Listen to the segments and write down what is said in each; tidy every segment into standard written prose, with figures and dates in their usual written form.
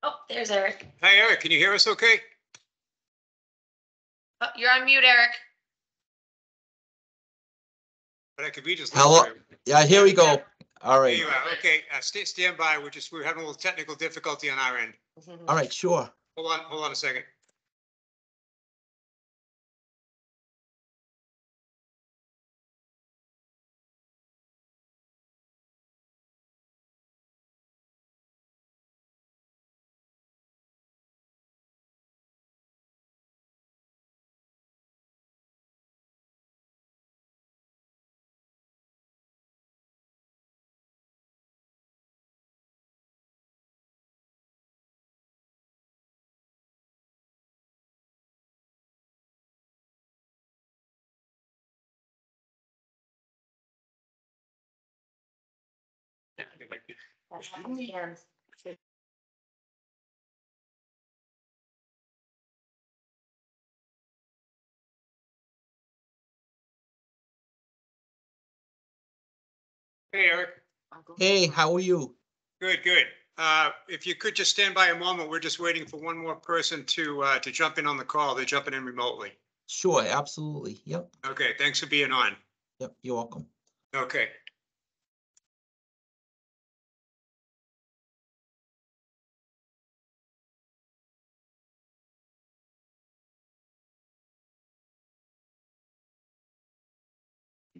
Oh, there's Eric. Hi, Eric, can you hear us okay? Oh, you're on mute, Eric. But I could read his. Hello. Yeah, here we go. All There right. you are. Okay, stand by. We're having a little technical difficulty on our end. All right, sure. Hold on a second. Hey, Eric. Hey, how are you? Good, good. If you could just stand by a moment, we're just waiting for one more person to jump in on the call. They're jumping in remotely. Sure, absolutely. Yep. Okay, thanks for being on. Yep, you're welcome. Okay.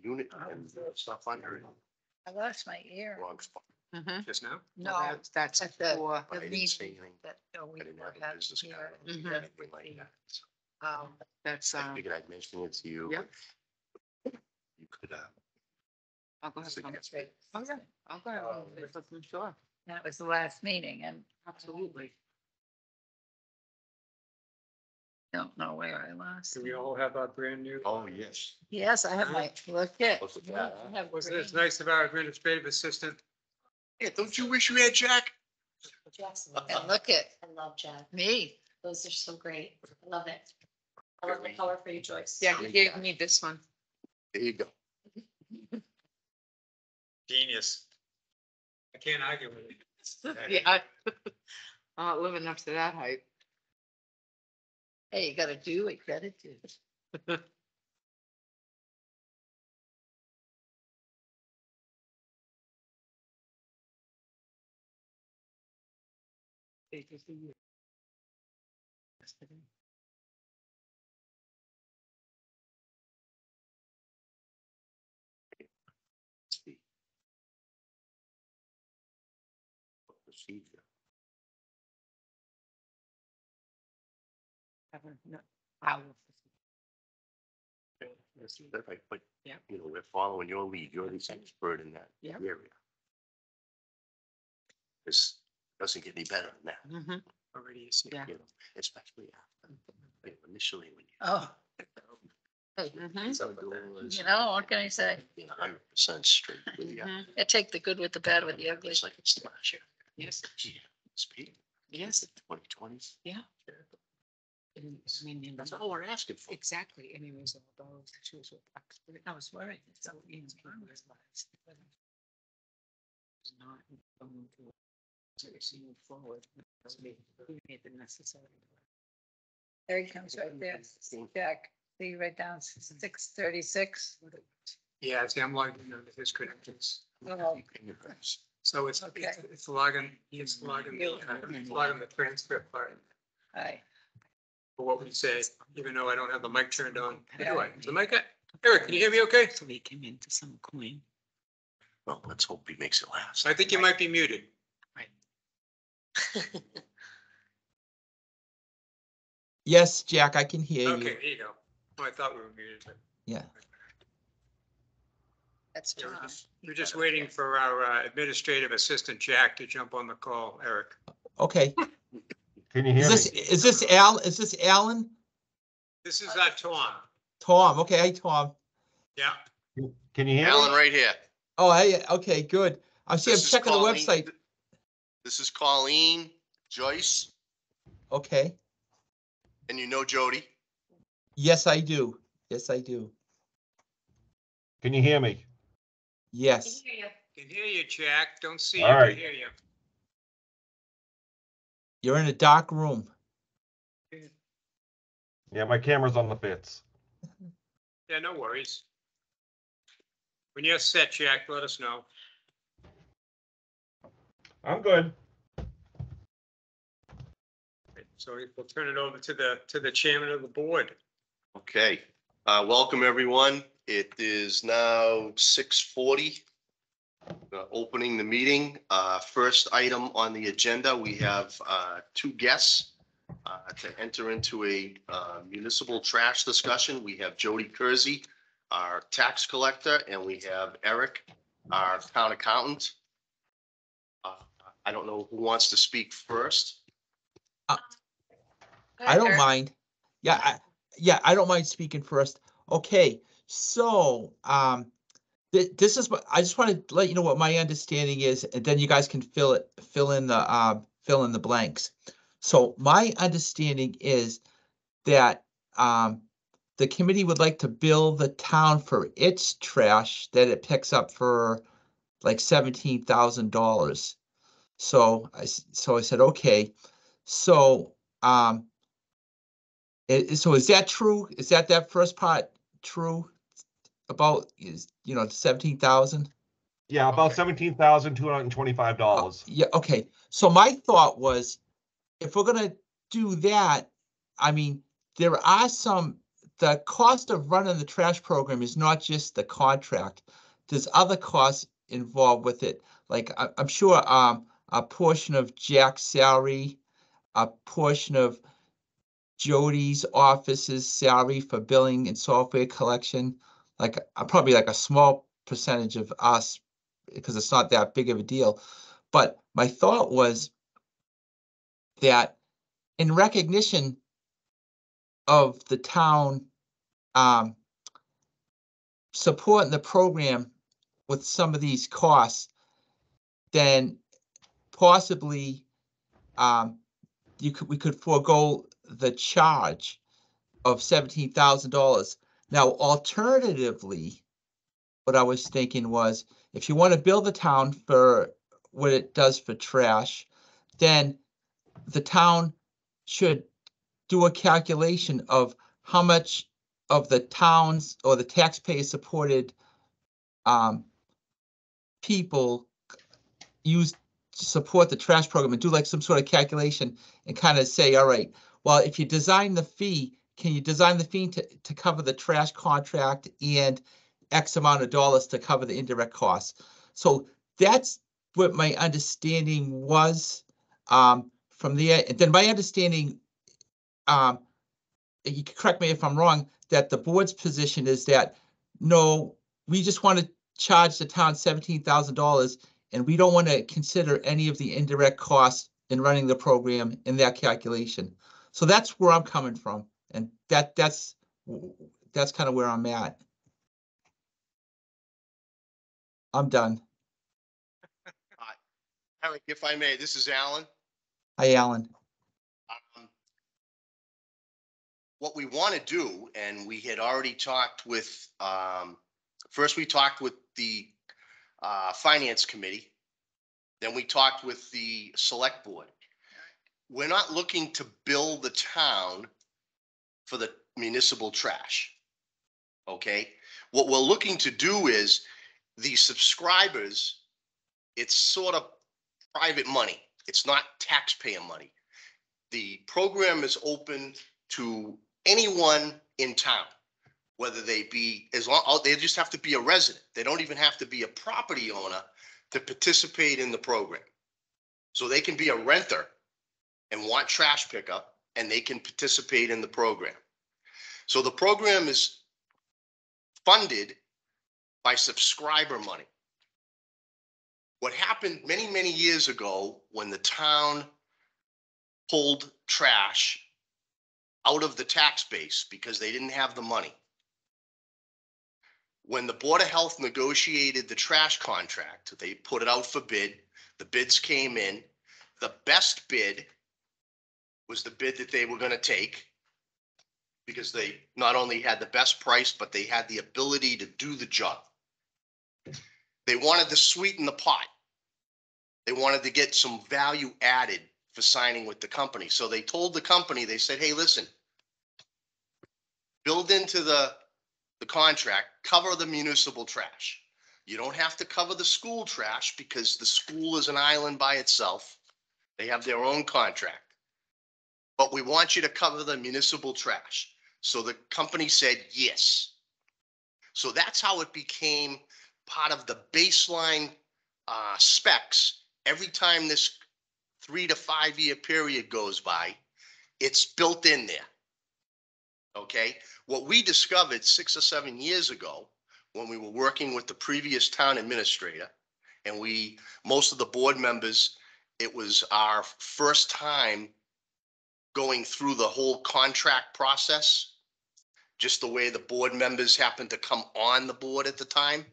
Unit and stuff under it. I lost my ear. Wrong spot. Just now? No, That's at the, for, But I the didn't say meeting anything. that we I didn't have a had business here. card or Mhm. anything like that. So that's, I figured I'd mention it to you. Yep. You could, I'll go ahead. Sig- Tom. That's right. Okay, I'll go ahead. Sure, That was the last meeting and absolutely. don't know where I lost. Do we it. all have our brand new? oh, yes. Yes, I have my, look it. Close to that, huh? I have Was green. this nice of our administrative assistant? Yeah, don't you wish you had Jack? Jackson. And look it, I love Jack. me. Those are so great. I love it. I love the color for your choice. Yeah, he gave me this one. There you go. Genius. I can't argue with it. Yeah. I'm not living up to that height. Hey, you gotta do what you gotta do. It's the procedure. That's right, but, Yeah. you know, we're following your lead. You're the expert in that Yeah. area. This doesn't get any better than that, Mhm. Already you see. Yeah. you know, especially after, like, initially when you. Oh. Hey, Mhm. So doors, you know, what can I say? being 100% straight with you. Mhm. I take the good with the bad with the ugly. It's like it's last year. Yes, Yeah, speed. yes, 2020s. yeah. And, I mean, That's all we're asking for. exactly, and it was all those issues with expert. I was worried. So, you know, farmers' lives. It's not going to, to move forward. So we made the necessary. There he comes right there. Jack, see right down 6:36. Yeah, see, I'm logging into his credentials. Oh, So it's Okay. it's logging the transcript part hi. for what we say, even though I don't have the mic turned on. Yeah. Anyway, is the mic on? Eric, can you hear me okay? So they came into some coin. Well, let's hope he makes it last. I think you might be muted. Yes, Jack, I can hear Okay, you. there you go. Oh, I thought we were muted. but Yeah. That's yeah, Tom. We're just waiting for our administrative assistant, Jack, to jump on the call, Eric. Okay. Can you hear me? Is this Al? Is this Alan? This is Tom. Tom. Okay, hi Tom. Yeah. Can you hear Alan, me? right here. Oh, hey, okay, good. I'm This is checking the Colleen. website. This is Colleen, Joyce, Okay. and you know Jody. Yes, I do. Yes, I do. Can you hear me? Yes. Can hear you, Jack. Don't see you, All can right. hear you. You're in a dark room. Yeah, my camera's on the fits. Yeah, no worries. When you're set, Jack, let us know. I'm good. So we'll turn it over to the chairman of the board. Okay, welcome everyone. It is now 6:40. Opening the meeting. First item on the agenda, we have two guests to enter into a municipal trash discussion. We have Jody Kersey, our tax collector, and we have Eric, our town accountant. I don't know who wants to speak first. I don't mind. Yeah, I don't mind speaking first. Okay, so, this is what, I just want to let you know what my understanding is, and then you guys can fill in the blanks. So my understanding is that, the committee would like to bill the town for its trash that it picks up for like $17,000. So I said, okay, so, so is that true? Is that first part true? About, the 17,000? Yeah, about Okay. $17,225. Yeah, okay. So my thought was, if we're gonna do that, I mean, there are the cost of running the trash program is not just the contract. There's other costs involved with it. Like, I'm sure, a portion of Jack's salary, a portion of Jody's office's salary for billing and software collection, like, probably like a small percentage of us, because it's not that big of a deal. But my thought was that in recognition of the town, supporting the program with some of these costs, then possibly, we could forego the charge of $17,000. Now, alternatively, what I was thinking was, if you want to bill the town for what it does for trash, then the town should do a calculation of how much of the town's or the taxpayer supported people use to support the trash program, and do like some sort of calculation and kind of say, all right, well, if you design the fee, can you design the fee to cover the trash contract and X amount of dollars to cover the indirect costs? So that's what my understanding was, from the, and then my understanding, you can correct me if I'm wrong, that the board's position is that, no, we just want to charge the town $17,000, and we don't want to consider any of the indirect costs in running the program in that calculation. So that's where I'm coming from, and that's kind of where I'm at. I'm done. Eric, if I may, this is Alan. Hi, Alan. What we want to do, and we had already talked with, first we talked with the finance committee, then we talked with the select board. We're not looking to bill the town for the municipal trash. Okay, what we're looking to do is the subscribers, it's sort of private money. It's not taxpayer money. The program is open to anyone in town, whether they be, as long, they just have to be a resident. They don't even have to be a property owner to participate in the program. So they can be a renter and want trash pickup, and they can participate in the program. So the program is funded by subscriber money. What happened many, many years ago when the town pulled trash out of the tax base because they didn't have the money. When the Board of Health negotiated the trash contract, they put it out for bid. The bids came in. The best bid was the bid that they were going to take, because they not only had the best price, but they had the ability to do the job. They wanted to sweeten the pot. They wanted to get some value added for signing with the company. So they told the company, they said, hey, listen, build into the contract, cover the municipal trash. You don't have to cover the school trash because the school is an island by itself. They have their own contract. But we want you to cover the municipal trash. So the company said yes. So that's how it became part of the baseline specs. Every time this 3 to 5 year period goes by, it's built in there. Okay, what we discovered 6 or 7 years ago when we were working with the previous town administrator, and most of the board members, it was our first time going through the whole contract process, just the way the board members happened to come on the board at the time.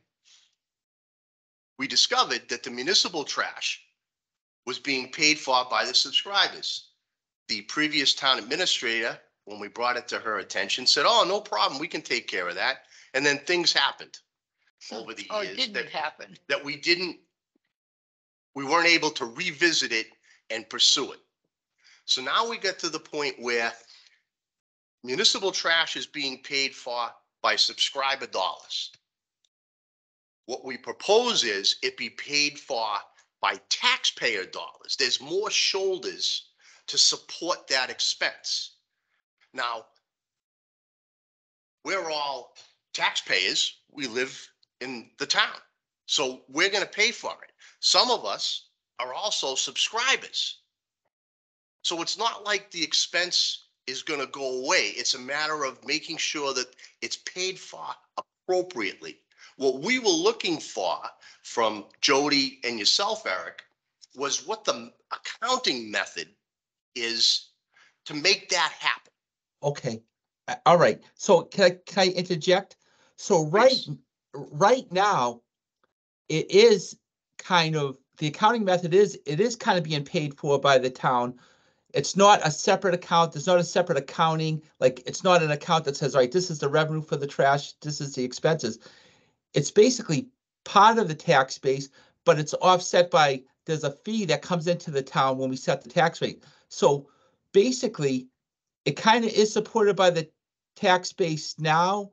We discovered that the municipal trash was being paid for by the subscribers. The previous town administrator, when we brought it to her attention, said, oh, no problem, we can take care of that. And then things happened over the Or years didn't happen. that we weren't able to revisit it and pursue it. So now we get to the point where municipal trash is being paid for by subscriber dollars. What we propose is it be paid for by taxpayer dollars. There's more shoulders to support that expense. Now, we're all taxpayers. We live in the town. So we're going to pay for it. Some of us are also subscribers. So it's not like the expense is going to go away. It's a matter of making sure that it's paid for appropriately. What we were looking for from Jody and yourself, Eric, was what the accounting method is to make that happen. Okay, all right. So can I interject? So Please. right now, it is kind of, the accounting method it is kind of being paid for by the town. It's not a separate account. There's not a separate accounting. Like, it's not an account that says, all right, this is the revenue for the trash, this is the expenses. It's basically part of the tax base, but it's offset by, there's a fee that comes into the town when we set the tax rate. So basically, it kind of is supported by the tax base now,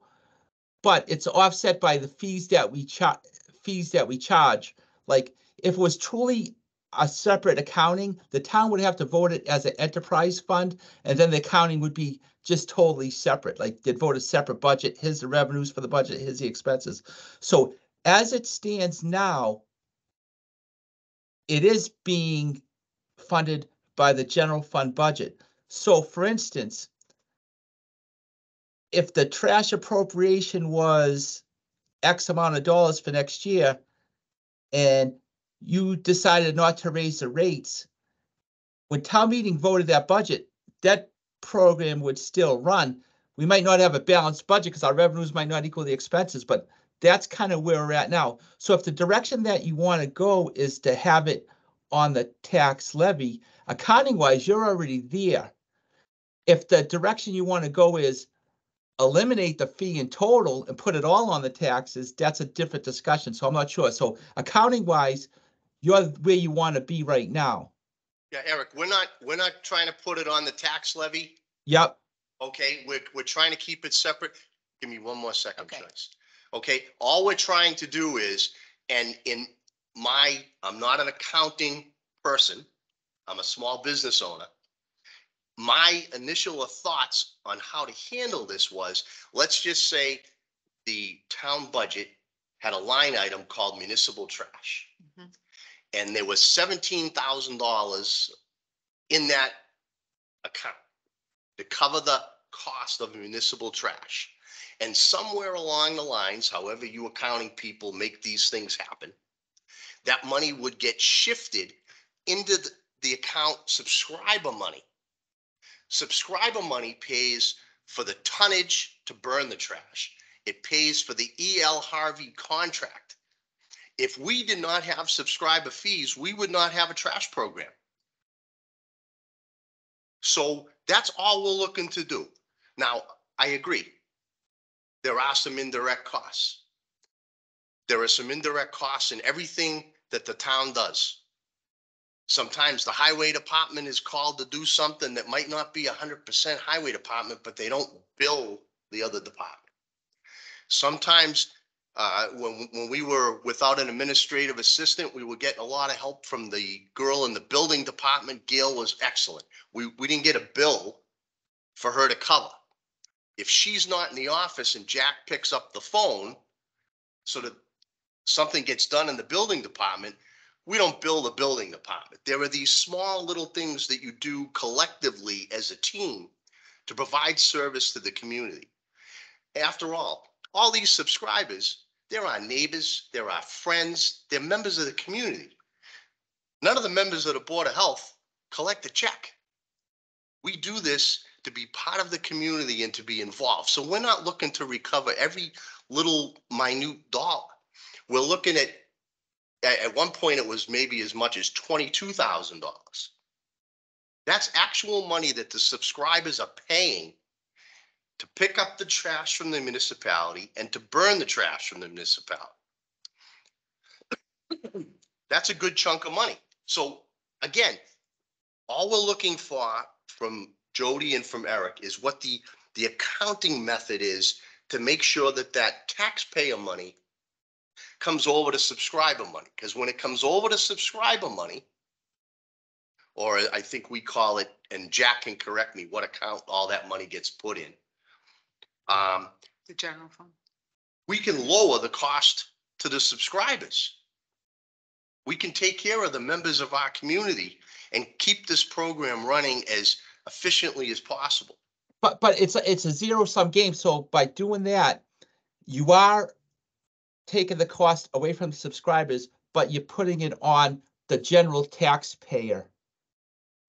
but it's offset by the fees that we charge. Like, if it was truly a separate accounting, the town would have to vote it as an enterprise fund, and then the accounting would be just totally separate. Like, they'd vote a separate budget. Here's the revenues for the budget, here's the expenses. So as it stands now, it is being funded by the general fund budget. So for instance, if the trash appropriation was X amount of dollars for next year, and you decided not to raise the rates, when town meeting voted that budget, that program would still run. We might not have a balanced budget because our revenues might not equal the expenses, but that's kind of where we're at now. So if the direction that you want to go is to have it on the tax levy, accounting wise, you're already there. If the direction you want to go is eliminate the fee in total and put it all on the taxes, that's a different discussion. So I'm not sure. So accounting wise, you're where you want to be right now. Yeah, Eric, we're not trying to put it on the tax levy. Yep. Okay, we're trying to keep it separate. Give me one more second, Okay. Joyce. Okay, all we're trying to do is, and I'm not an accounting person. I'm a small business owner. My initial thoughts on how to handle this was, let's just say the town budget had a line item called municipal trash. Mhm. And there was $17,000 in that account to cover the cost of municipal trash. And somewhere along the lines, however you accounting people make these things happen, that money would get shifted into the account subscriber money. Subscriber money pays for the tonnage to burn the trash. It pays for the E.L. Harvey contract. If we did not have subscriber fees, we would not have a trash program. So that's all we're looking to do. Now, I agree. There are some indirect costs. There are some indirect costs in everything that the town does. Sometimes the highway department is called to do something that might not be 100% highway department, but they don't bill the other department. Sometimes when we were without an administrative assistant, we were getting a lot of help from the girl in the building department. Gail was excellent. We didn't get a bill for her to cover. If she's not in the office and Jack picks up the phone so that something gets done in the building department, we don't bill the building department. There are these small little things that you do collectively as a team to provide service to the community. After all these subscribers, they're our neighbors, they're our friends, they're members of the community. None of the members of the Board of Health collect a check. We do this to be part of the community and to be involved. So we're not looking to recover every little minute dollar. We're looking at one point it was maybe as much as $22,000. That's actual money that the subscribers are paying to pick up the trash from the municipality and to burn the trash from the municipality. That's a good chunk of money. So again, all we're looking for from Jody and from Eric is what the accounting method is to make sure that that taxpayer money comes over to subscriber money. Because when it comes over to subscriber money, or I think we call it, and Jack can correct me, what account all that money gets put in. The general fund. We can lower the cost to the subscribers. We can take care of the members of our community and keep this program running as efficiently as possible. But it's a zero-sum game. So by doing that, you are taking the cost away from the subscribers, but you're putting it on the general taxpayer.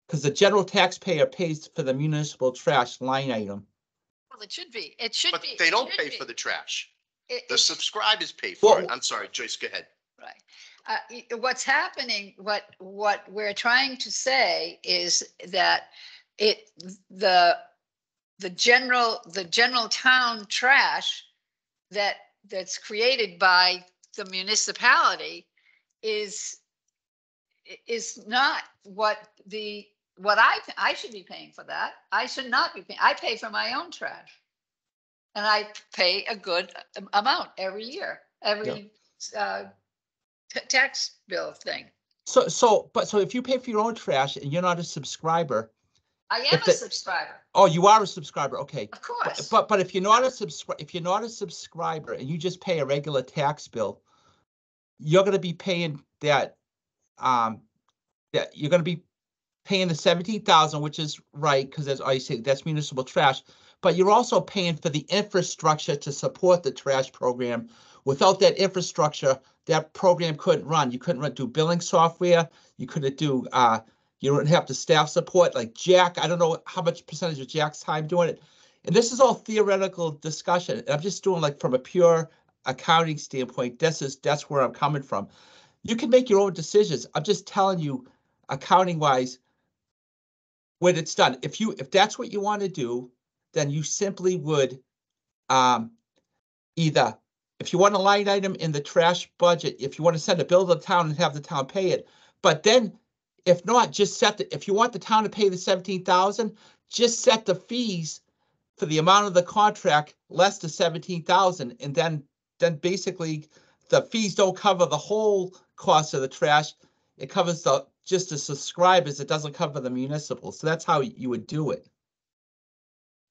Because the general taxpayer pays for the municipal trash line item. Well, it should be. It should But be. they it don't should pay be. for the trash. It- The it- subscribers pay for Well- it. I'm sorry, Joyce, go ahead. Right. What's happening, what we're trying to say is that the general town trash that's created by the municipality is not what I should be paying for that. I should not be paying. I pay for my own trash. And I pay a good amount every year, every tax bill thing. So if you pay for your own trash and you're not a subscriber, I am If a the- subscriber, oh, you are a subscriber, okay. of course. But if you're not a subscriber and you just pay a regular tax bill, you're gonna be paying that you're gonna be paying the 17,000, which is right, because as I say, that's municipal trash. But you're also paying for the infrastructure to support the trash program. Without that infrastructure, that program couldn't run. You couldn't do billing software. You couldn't do you don't have the staff support like Jack. I don't know how much percentage of Jack's time doing it. And this is all theoretical discussion. I'm just doing like from a pure accounting standpoint. That's where I'm coming from. You can make your own decisions. I'm just telling you, accounting wise, when it's done. If that's what you want to do, then you simply would either, if you want a line item in the trash budget, if you want to send a bill to the town and have the town pay it, but then if not, just if you want the town to pay the 17,000, just set the fees for the amount of the contract less the 17,000, and then basically the fees don't cover the whole cost of the trash. It covers just the subscribers. It doesn't cover the municipal. So that's how you would do it.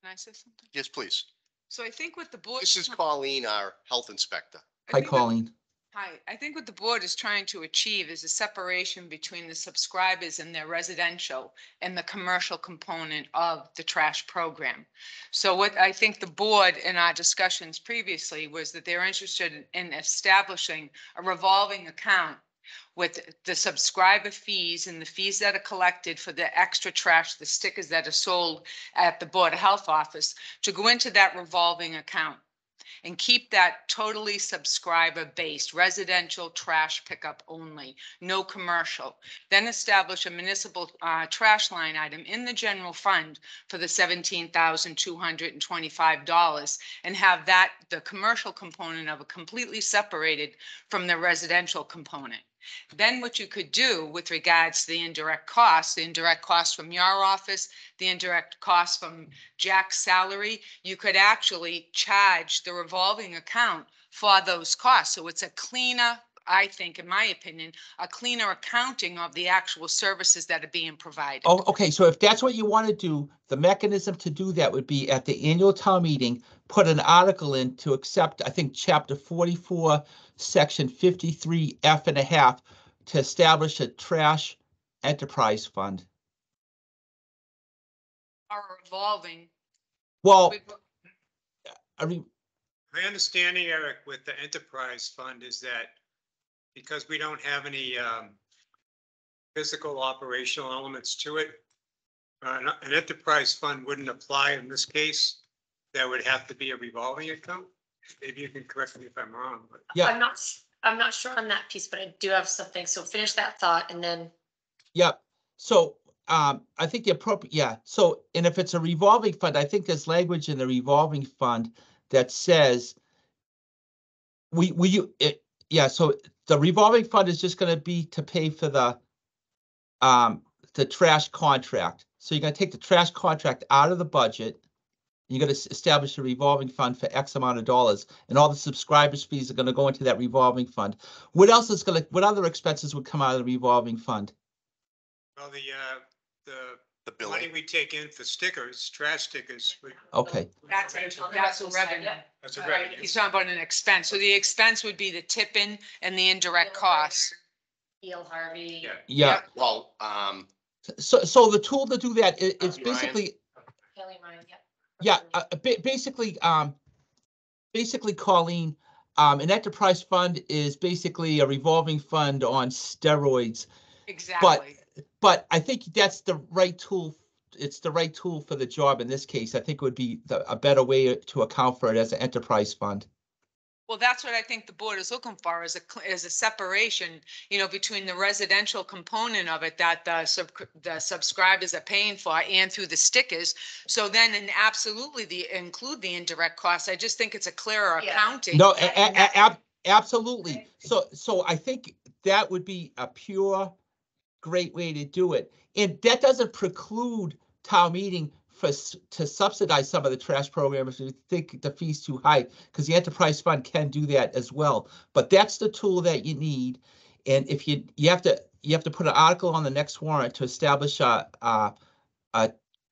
Can I say something? Yes, please. So I think what the board. This is Colleen, our health inspector. Hi, Colleen. Hi, I think what the board is trying to achieve is a separation between the subscribers and their residential and the commercial component of the trash program. So what I think the board in our discussions previously was that they're interested in establishing a revolving account with the subscriber fees and the fees that are collected for the extra trash, the stickers that are sold at the Board of Health office, to go into that revolving account and keep that totally subscriber-based, residential trash pickup only, no commercial. Then establish a municipal trash line item in the general fund for the $17,225 and have that, the commercial component of it, completely separated from the residential component. Then what you could do with regards to the indirect costs from your office, the indirect costs from Jack's salary, you could actually charge the revolving account for those costs. So it's a cleaner, I think, in my opinion, a cleaner accounting of the actual services that are being provided. Oh, okay, so if that's what you want to do, the mechanism to do that would be at the annual town meeting, put an article in to accept, I think, chapter 44, section 53F.5 to establish a trash enterprise fund. Or revolving. Well, I mean, My understanding, Eric, with the enterprise fund is that because we don't have any physical operational elements to it, an enterprise fund wouldn't apply in this case. That would have to be a revolving account. Maybe you can correct me if I'm wrong, but yeah, I'm not sure on that piece, but I do have something. So finish that thought and then. yeah. So I think the appropriate, yeah. So, and if it's a revolving fund, I think there's language in the revolving fund that says yeah, so the revolving fund is just gonna be to pay for the trash contract. So you're gonna take the trash contract out of the budget. You're gonna establish a revolving fund for X amount of dollars, and all the subscribers' fees are gonna go into that revolving fund. What other expenses would come out of the revolving fund? well, The the money billing. we take in for stickers, trash stickers, Okay, That's a revenue. that's a revenue. He's talking about an expense. So the expense would be the tip-in and the indirect costs. Eel Harvey. Yeah. yeah. Well, So the tool to do that is Ryan. basically, Kelly Ryan, yeah, basically, Colleen, an enterprise fund is basically a revolving fund on steroids. Exactly. But I think that's the right tool. It's the right tool for the job in this case. I think it would be a better way to account for it as an enterprise fund. Well, that's what I think the board is looking for, is a separation, between the residential component of it that the subscribers are paying for and through the stickers. So then, and absolutely include the indirect costs. I just think it's a clearer Yeah. accounting. No, absolutely. So I think that would be a pure, great way to do it. And that doesn't preclude town meeting to subsidize some of the trash program if you think the fee's too high, because the enterprise fund can do that as well. But that's the tool that you need. And if you have to put an article on the next warrant to establish a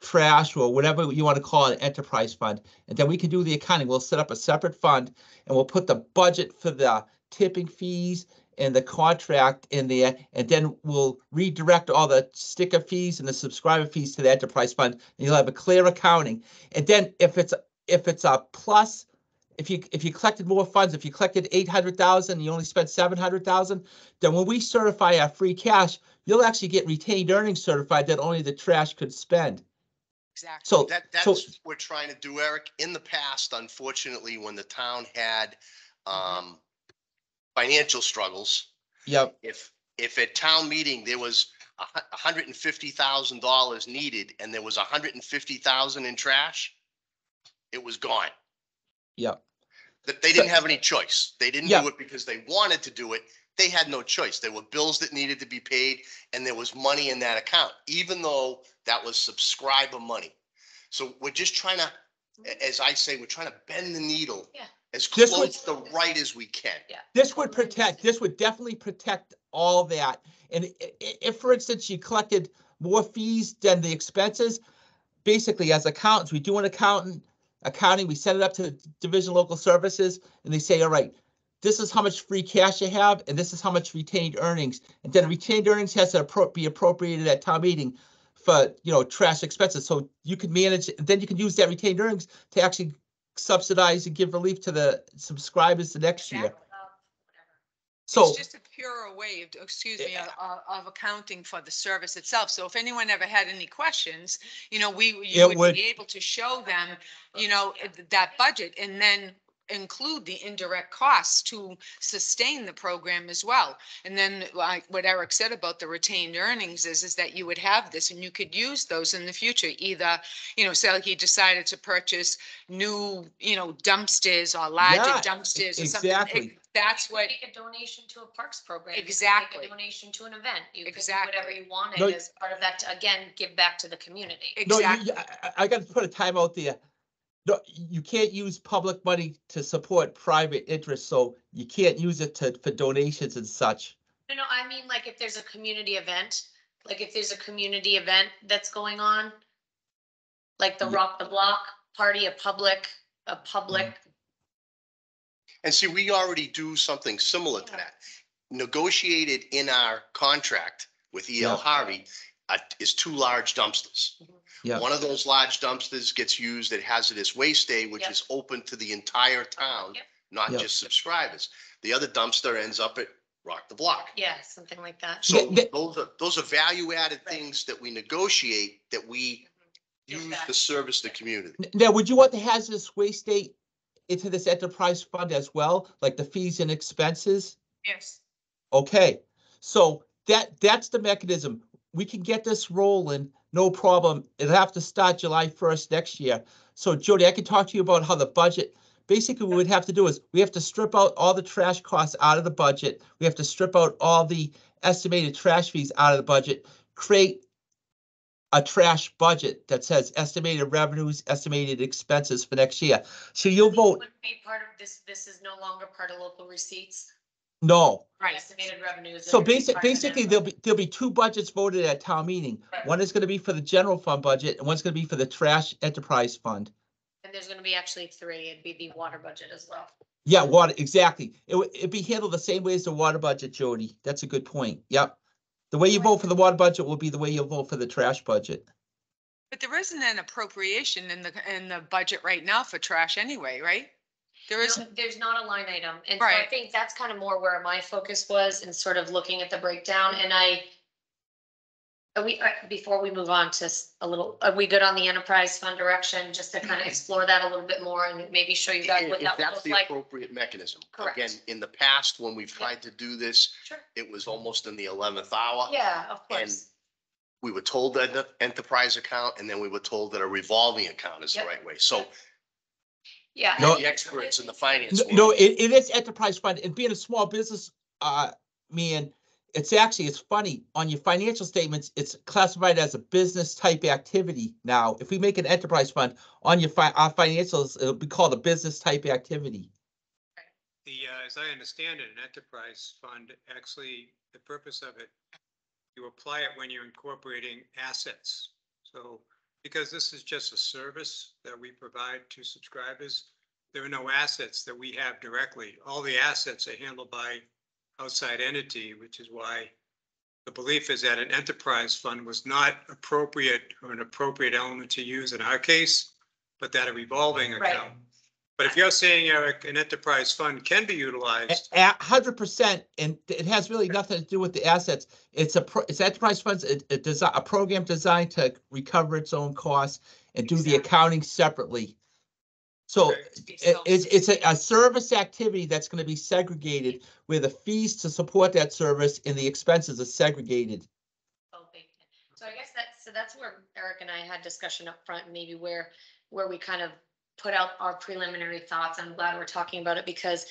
trash or whatever you want to call it, enterprise fund, and then we can do the accounting. We'll set up a separate fund and we'll put the budget for the tipping fees and the contract in there, and then we'll redirect all the sticker fees and the subscriber fees to the enterprise fund, and you'll have a clear accounting. And then if it's a plus, if you collected more funds, if you collected 800,000, you only spent 700,000, then when we certify our free cash, you'll actually get retained earnings certified that only the trash could spend. Exactly. So that's what we're trying to do, Eric. In the past, unfortunately, when the town had financial struggles, yep, if at town meeting there was $150,000 needed and there was 150,000 in trash, it was gone. yep. That they didn't have any choice. They didn't Yeah. do it because they wanted to do it. They had no choice. There were bills that needed to be paid and there was money in that account, even though that was subscriber money. So we're just trying to, as I say, we're trying to bend the needle Yeah. as This close to right as we can. Yeah. This would definitely protect all that. And if, for instance, you collected more fees than the expenses, basically as accountants, we do an accounting, we send it up to the Division of Local Services, and they say, all right, this is how much free cash you have, and this is how much retained earnings. And then retained earnings has to be appropriated at town meeting for, trash expenses. So you can manage, then you can use that retained earnings to actually subsidize and give relief to the subscribers the next year. So It's just a purer way of accounting for the service itself. So if anyone ever had any questions, you would be able to show them, that budget. And then include the indirect costs to sustain the program as well. And then like what Eric said about the retained earnings is that you would have this and you could use those in the future, either, say like he decided to purchase new, dumpsters or larger Yeah, dumpsters or something. exactly. That's You what, could make a donation to a parks program. You could Exactly. Make a donation to an event. You could do Exactly. whatever you wanted No, as part of that to, again, give back to the community. No, exactly. I got to put a time out there. No, you can't use public money to support private interests, so you can't use it for donations and such. No, I mean, like, if there's a community event, that's going on, like the Yeah. Rock the Block party, a public, And see, we already do something similar to that. Negotiated in our contract with Yeah. E.L. Harvey is 2 large dumpsters. Yeah. One of those large dumpsters gets used at Hazardous Waste Day, which Yep. is open to the entire town, Yep. not Yep. just subscribers. The other dumpster ends up at Rock the Block. yeah, something like that. So Th- those are value-added Right. things that we negotiate, that we Give use back. to service the community. Now, would you want the hazardous waste day into this enterprise fund as well, like the fees and expenses? Yes. Okay, so that's the mechanism. We can get this rolling, no problem. It'll have to start July 1st next year. So Jody, I can talk to you about how the budget, basically what we'd have to do is we have to strip out all the trash costs out of the budget. We have to strip out all the estimated trash fees out of the budget, create a trash budget that says estimated revenues, estimated expenses for next year. So you'll These vote, wouldn't be part of this, this is no longer part of local receipts, no. Right. estimated revenues. So are gonna be part of basically, that. there'll be 2 budgets voted at town meeting. Right. One is gonna be for the general fund budget and one's gonna be for the trash enterprise fund. And there's gonna be actually 3, it'd be the water budget as well. Yeah, water, exactly. It'd be handled the same way as the water budget, Jody. That's a good point. Yep. The way you vote for the water budget will be the way you'll vote for the trash budget. But there isn't an appropriation in the budget right now for trash anyway, right? There No, isn't. there's not a line item, and so I Right. think that's kind of more where my focus was in sort of looking at the breakdown, and before we move on to are we good on the enterprise fund direction, just to kind of explore that a little bit more and maybe show you guys what If that would that's look the like? appropriate mechanism. Correct. Again, in the past, when we've tried to do this, Sure. it was almost in the 11th hour. Yeah, of course. We were told that the enterprise account, and then we were told that a revolving account is the Yep. right way. So Yeah. No. the experts in the finance. No, world- it is enterprise fund, and being a small business, man, it's funny, on your financial statements, it's classified as a business type activity now. If we make an enterprise fund on our financials, it'll be called a business type activity. As I understand it, an enterprise fund, actually, the purpose of it, you apply it when you're incorporating assets. So, because this is just a service that we provide to subscribers, there are no assets that we have directly. All the assets are handled by outside entity, which is why the belief is that an enterprise fund was not appropriate or an appropriate element to use in our case, but that a revolving Right. account. But if you're saying, Eric, an enterprise fund can be utilized, 100%, and it has really nothing to do with the assets. It's enterprise funds, a program designed to recover its own costs and do the Exactly. accounting separately. So Okay. it's a service activity that's going to be segregated, where the fees to support that service and the expenses are segregated. So I guess that's where Eric and I had discussion up front, maybe where we kind of put out our preliminary thoughts. I'm glad we're talking about it, because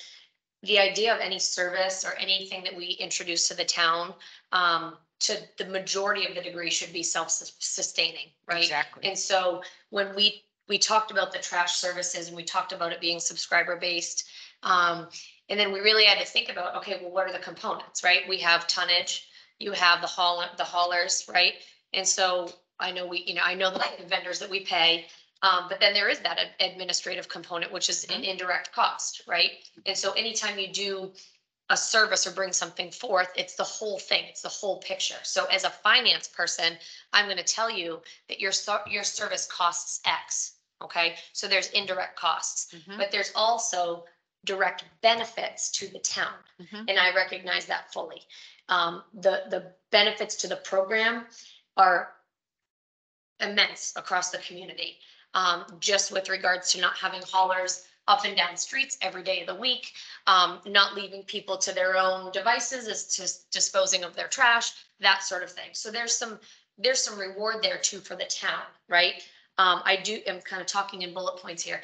the idea of any service or anything that we introduce to the town, to the majority of the degree, should be self-sustaining, right? Exactly. And so when we talked about the trash services, and we talked about it being subscriber based, and then we really had to think about, okay, well, what are the components, right? We have tonnage, you have the haulers, right? And so I know the vendors that we pay, but then there is that administrative component, which is an indirect cost, right? And so anytime you do a service or bring something forth, it's the whole thing, it's the whole picture. So as a finance person, I'm going to tell you that your service costs X, okay? So there's indirect costs, Mhm. but there's also direct benefits to the town. Mhm. And I recognize that fully. The benefits to the program are immense across the community. Just with regards to not having haulers, up and down streets every day of the week, not leaving people to their own devices as to disposing of their trash, that sort of thing. So there's some reward there too for the town, right? I'm kind of talking in bullet points here.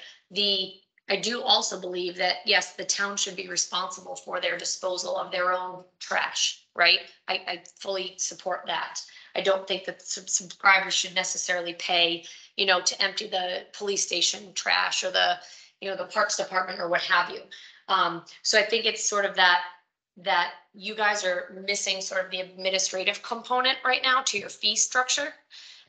I do also believe that, yes, the town should be responsible for their disposal of their own trash, right? I fully support that. I don't think that subscribers should necessarily pay, to empty the police station trash or the parks department or what have you. So I think it's sort of that you guys are missing sort of the administrative component right now to your fee structure.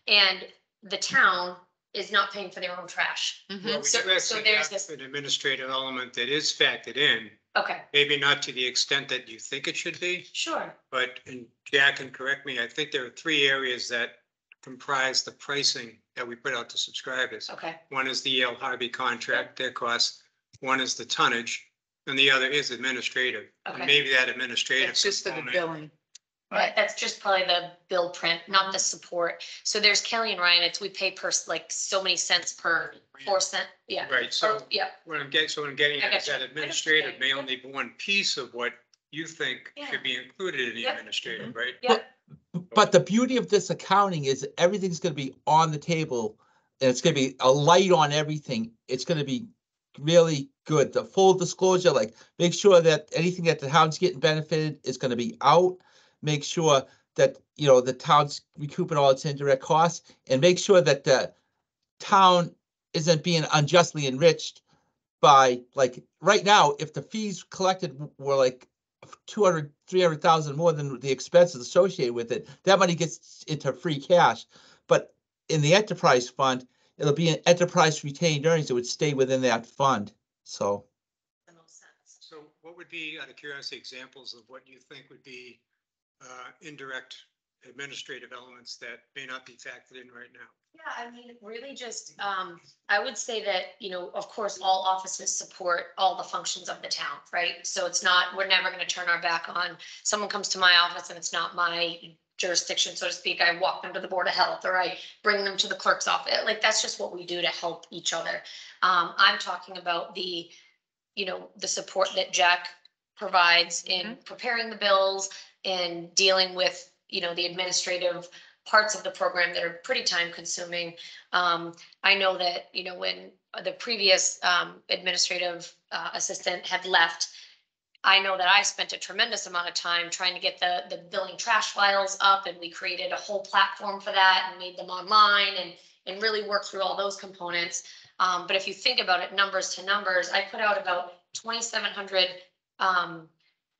And the town is not paying for their own trash. Well, we do So actually there's have this, an administrative element that is factored in, okay, maybe not to the extent that you think it should be, sure, but, and Jack can correct me, I think there are 3 areas that comprise the pricing that we put out to subscribers. okay, One is the Yale Harvey contract, their costs. One is the tonnage, and the other is administrative. And Okay. maybe that administrative. It's just for the component- billing. right, that's just probably the bill print, not the support. So there's Kelly and Ryan, we pay per, like, so many cents per 4 cent, yeah. Right, so Or, yeah, what I'm getting I at is gotcha. that I administrative may understand. only be one piece of what you think Yeah. should be included in the Yep. administrative, right? yeah, But the beauty of this accounting is everything's gonna be on the table, and it's gonna be a light on everything. It's gonna be really good. The full disclosure, like, make sure that anything that the town's getting benefited is gonna be out. Make sure that, the town's recouping all its indirect costs, and make sure that the town isn't being unjustly enriched by, like, right now, if the fees collected were like 200, 300,000 more than the expenses associated with it, that money gets into free cash. But in the enterprise fund, it'll be an enterprise retained earnings. It would stay within that fund. So the most sense. So what would be, out of curiosity, examples of what you think would be indirect administrative elements that may not be factored in right now? Yeah, I mean, really just, I would say that, of course, all offices support all the functions of the town, right? So it's not, we're never gonna turn our back on, someone comes to my office and it's not my jurisdiction, so to speak, I walk them to the Board of Health, or I bring them to the clerk's office. Like, that's just what we do to help each other. I'm talking about the support that Jack provides in preparing the bills and dealing with, the administrative parts of the program that are pretty time consuming. I know that, when the previous administrative assistant had left, I know that I spent a tremendous amount of time trying to get the billing trash files up, and we created a whole platform for that and made them online and really worked through all those components. But if you think about it, numbers to numbers, I put out about 2,700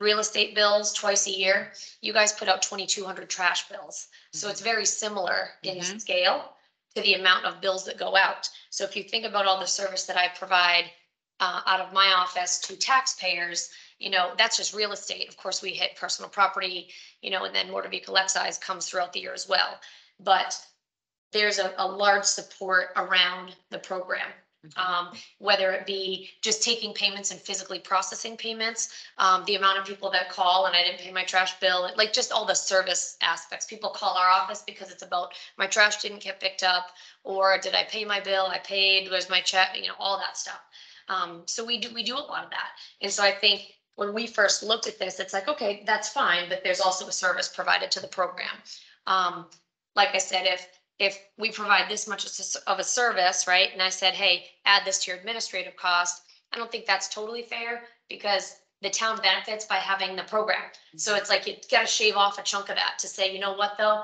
real estate bills twice a year. You guys put out 2,200 trash bills. So it's very similar in scale to the amount of bills that go out. So if you think about all the service that I provide out of my office to taxpayers, that's just real estate. Of course, we hit personal property, and then motor vehicle excise comes throughout the year as well. But there's a large support around the program. Whether it be just taking payments and physically processing payments, the amount of people that call and I didn't pay my trash bill, like just all the service aspects. People call our office because it's about my trash didn't get picked up, or did I pay my bill? I paid, where's my check? All that stuff. So we do a lot of that. And so I think when we first looked at this, it's like, okay, that's fine, but there's also a service provided to the program. Like I said, if we provide this much of a service, right? And I said, hey, add this to your administrative cost. I don't think that's totally fair, because the town benefits by having the program. So it's like, you got to shave off a chunk of that to say, you know what, though,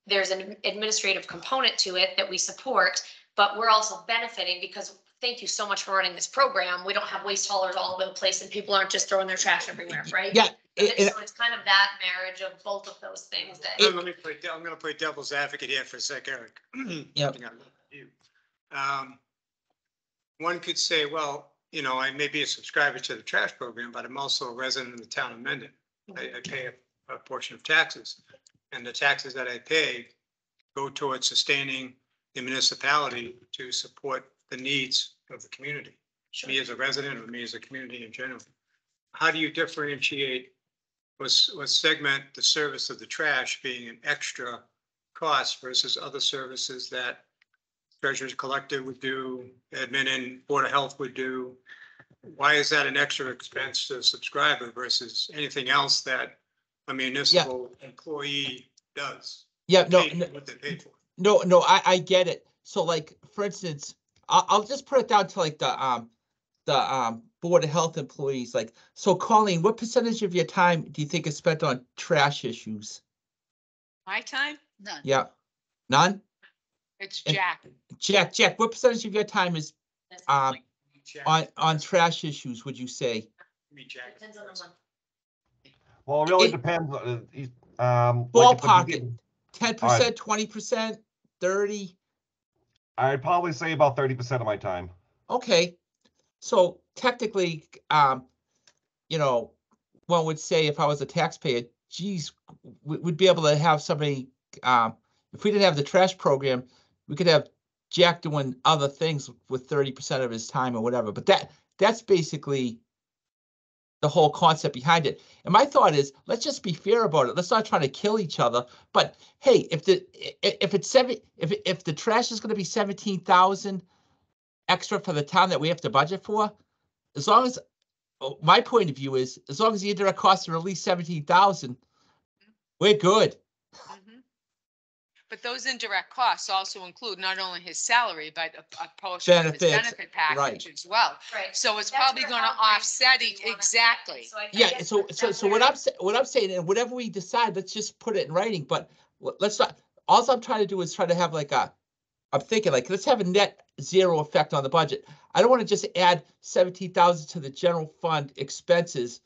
there's an administrative component to it that we support, but we're also benefiting because thank you so much for running this program. We don't have waste haulers all over the place and people aren't just throwing their trash everywhere, right? yeah, So it's kind of that marriage of both of those things that. I'm gonna play devil's advocate here for a sec, Eric. Yep. One could say, well, I may be a subscriber to the trash program, but I'm also a resident of the town of Mendon. I pay a portion of taxes, and the taxes that I pay go towards sustaining the municipality to support the needs of the community. Me as a resident, or me as a community in general. How do you differentiate or segment the service of the trash being an extra cost versus other services that treasurer's collector would do, admin and Board of Health would do, why is that an extra expense to the subscriber versus anything else that a municipal employee does? Yeah, no, Pay what they pay for. no, I get it. So like, for instance, I'll just put it down to like the Board of Health employees, like, so Colleen, what percentage of your time do you think is spent on trash issues? My time, None. Yeah, none? it's And- Jack. Jack, what percentage of your time is That's um Check. on trash issues, would you say? Me check. Depends on the month. Well, it really It- depends. Like if the Ballpark it, begin- 10%, 20%, 30? I'd probably say about 30% of my time. Okay, so technically, you know, one would say if I was a taxpayer, geez, we'd be able to have somebody, if we didn't have the trash program, we could have Jack doing other things with 30% of his time or whatever, but that's basically the whole concept behind it. And my thought is, let's just be fair about it. Let's not try to kill each other. But hey, if the trash is going to be 17,000 extra for the town that we have to budget for, as long as, my point of view is, as long as the indirect costs are at least 17,000, we're good. Mhm. But those indirect costs also include not only his salary, but a portion of his Benefits, benefit package as well. Right. So it's That's probably where gonna our brain offset really each, wanna exactly. happen. So I Yeah, guess so that's what where- I'm saying, and whatever we decide, let's just put it in writing, but let's not, all I'm trying to do is try to have like I'm thinking like, let's have a net zero effect on the budget. I don't want to just add 17,000 to the general fund expenses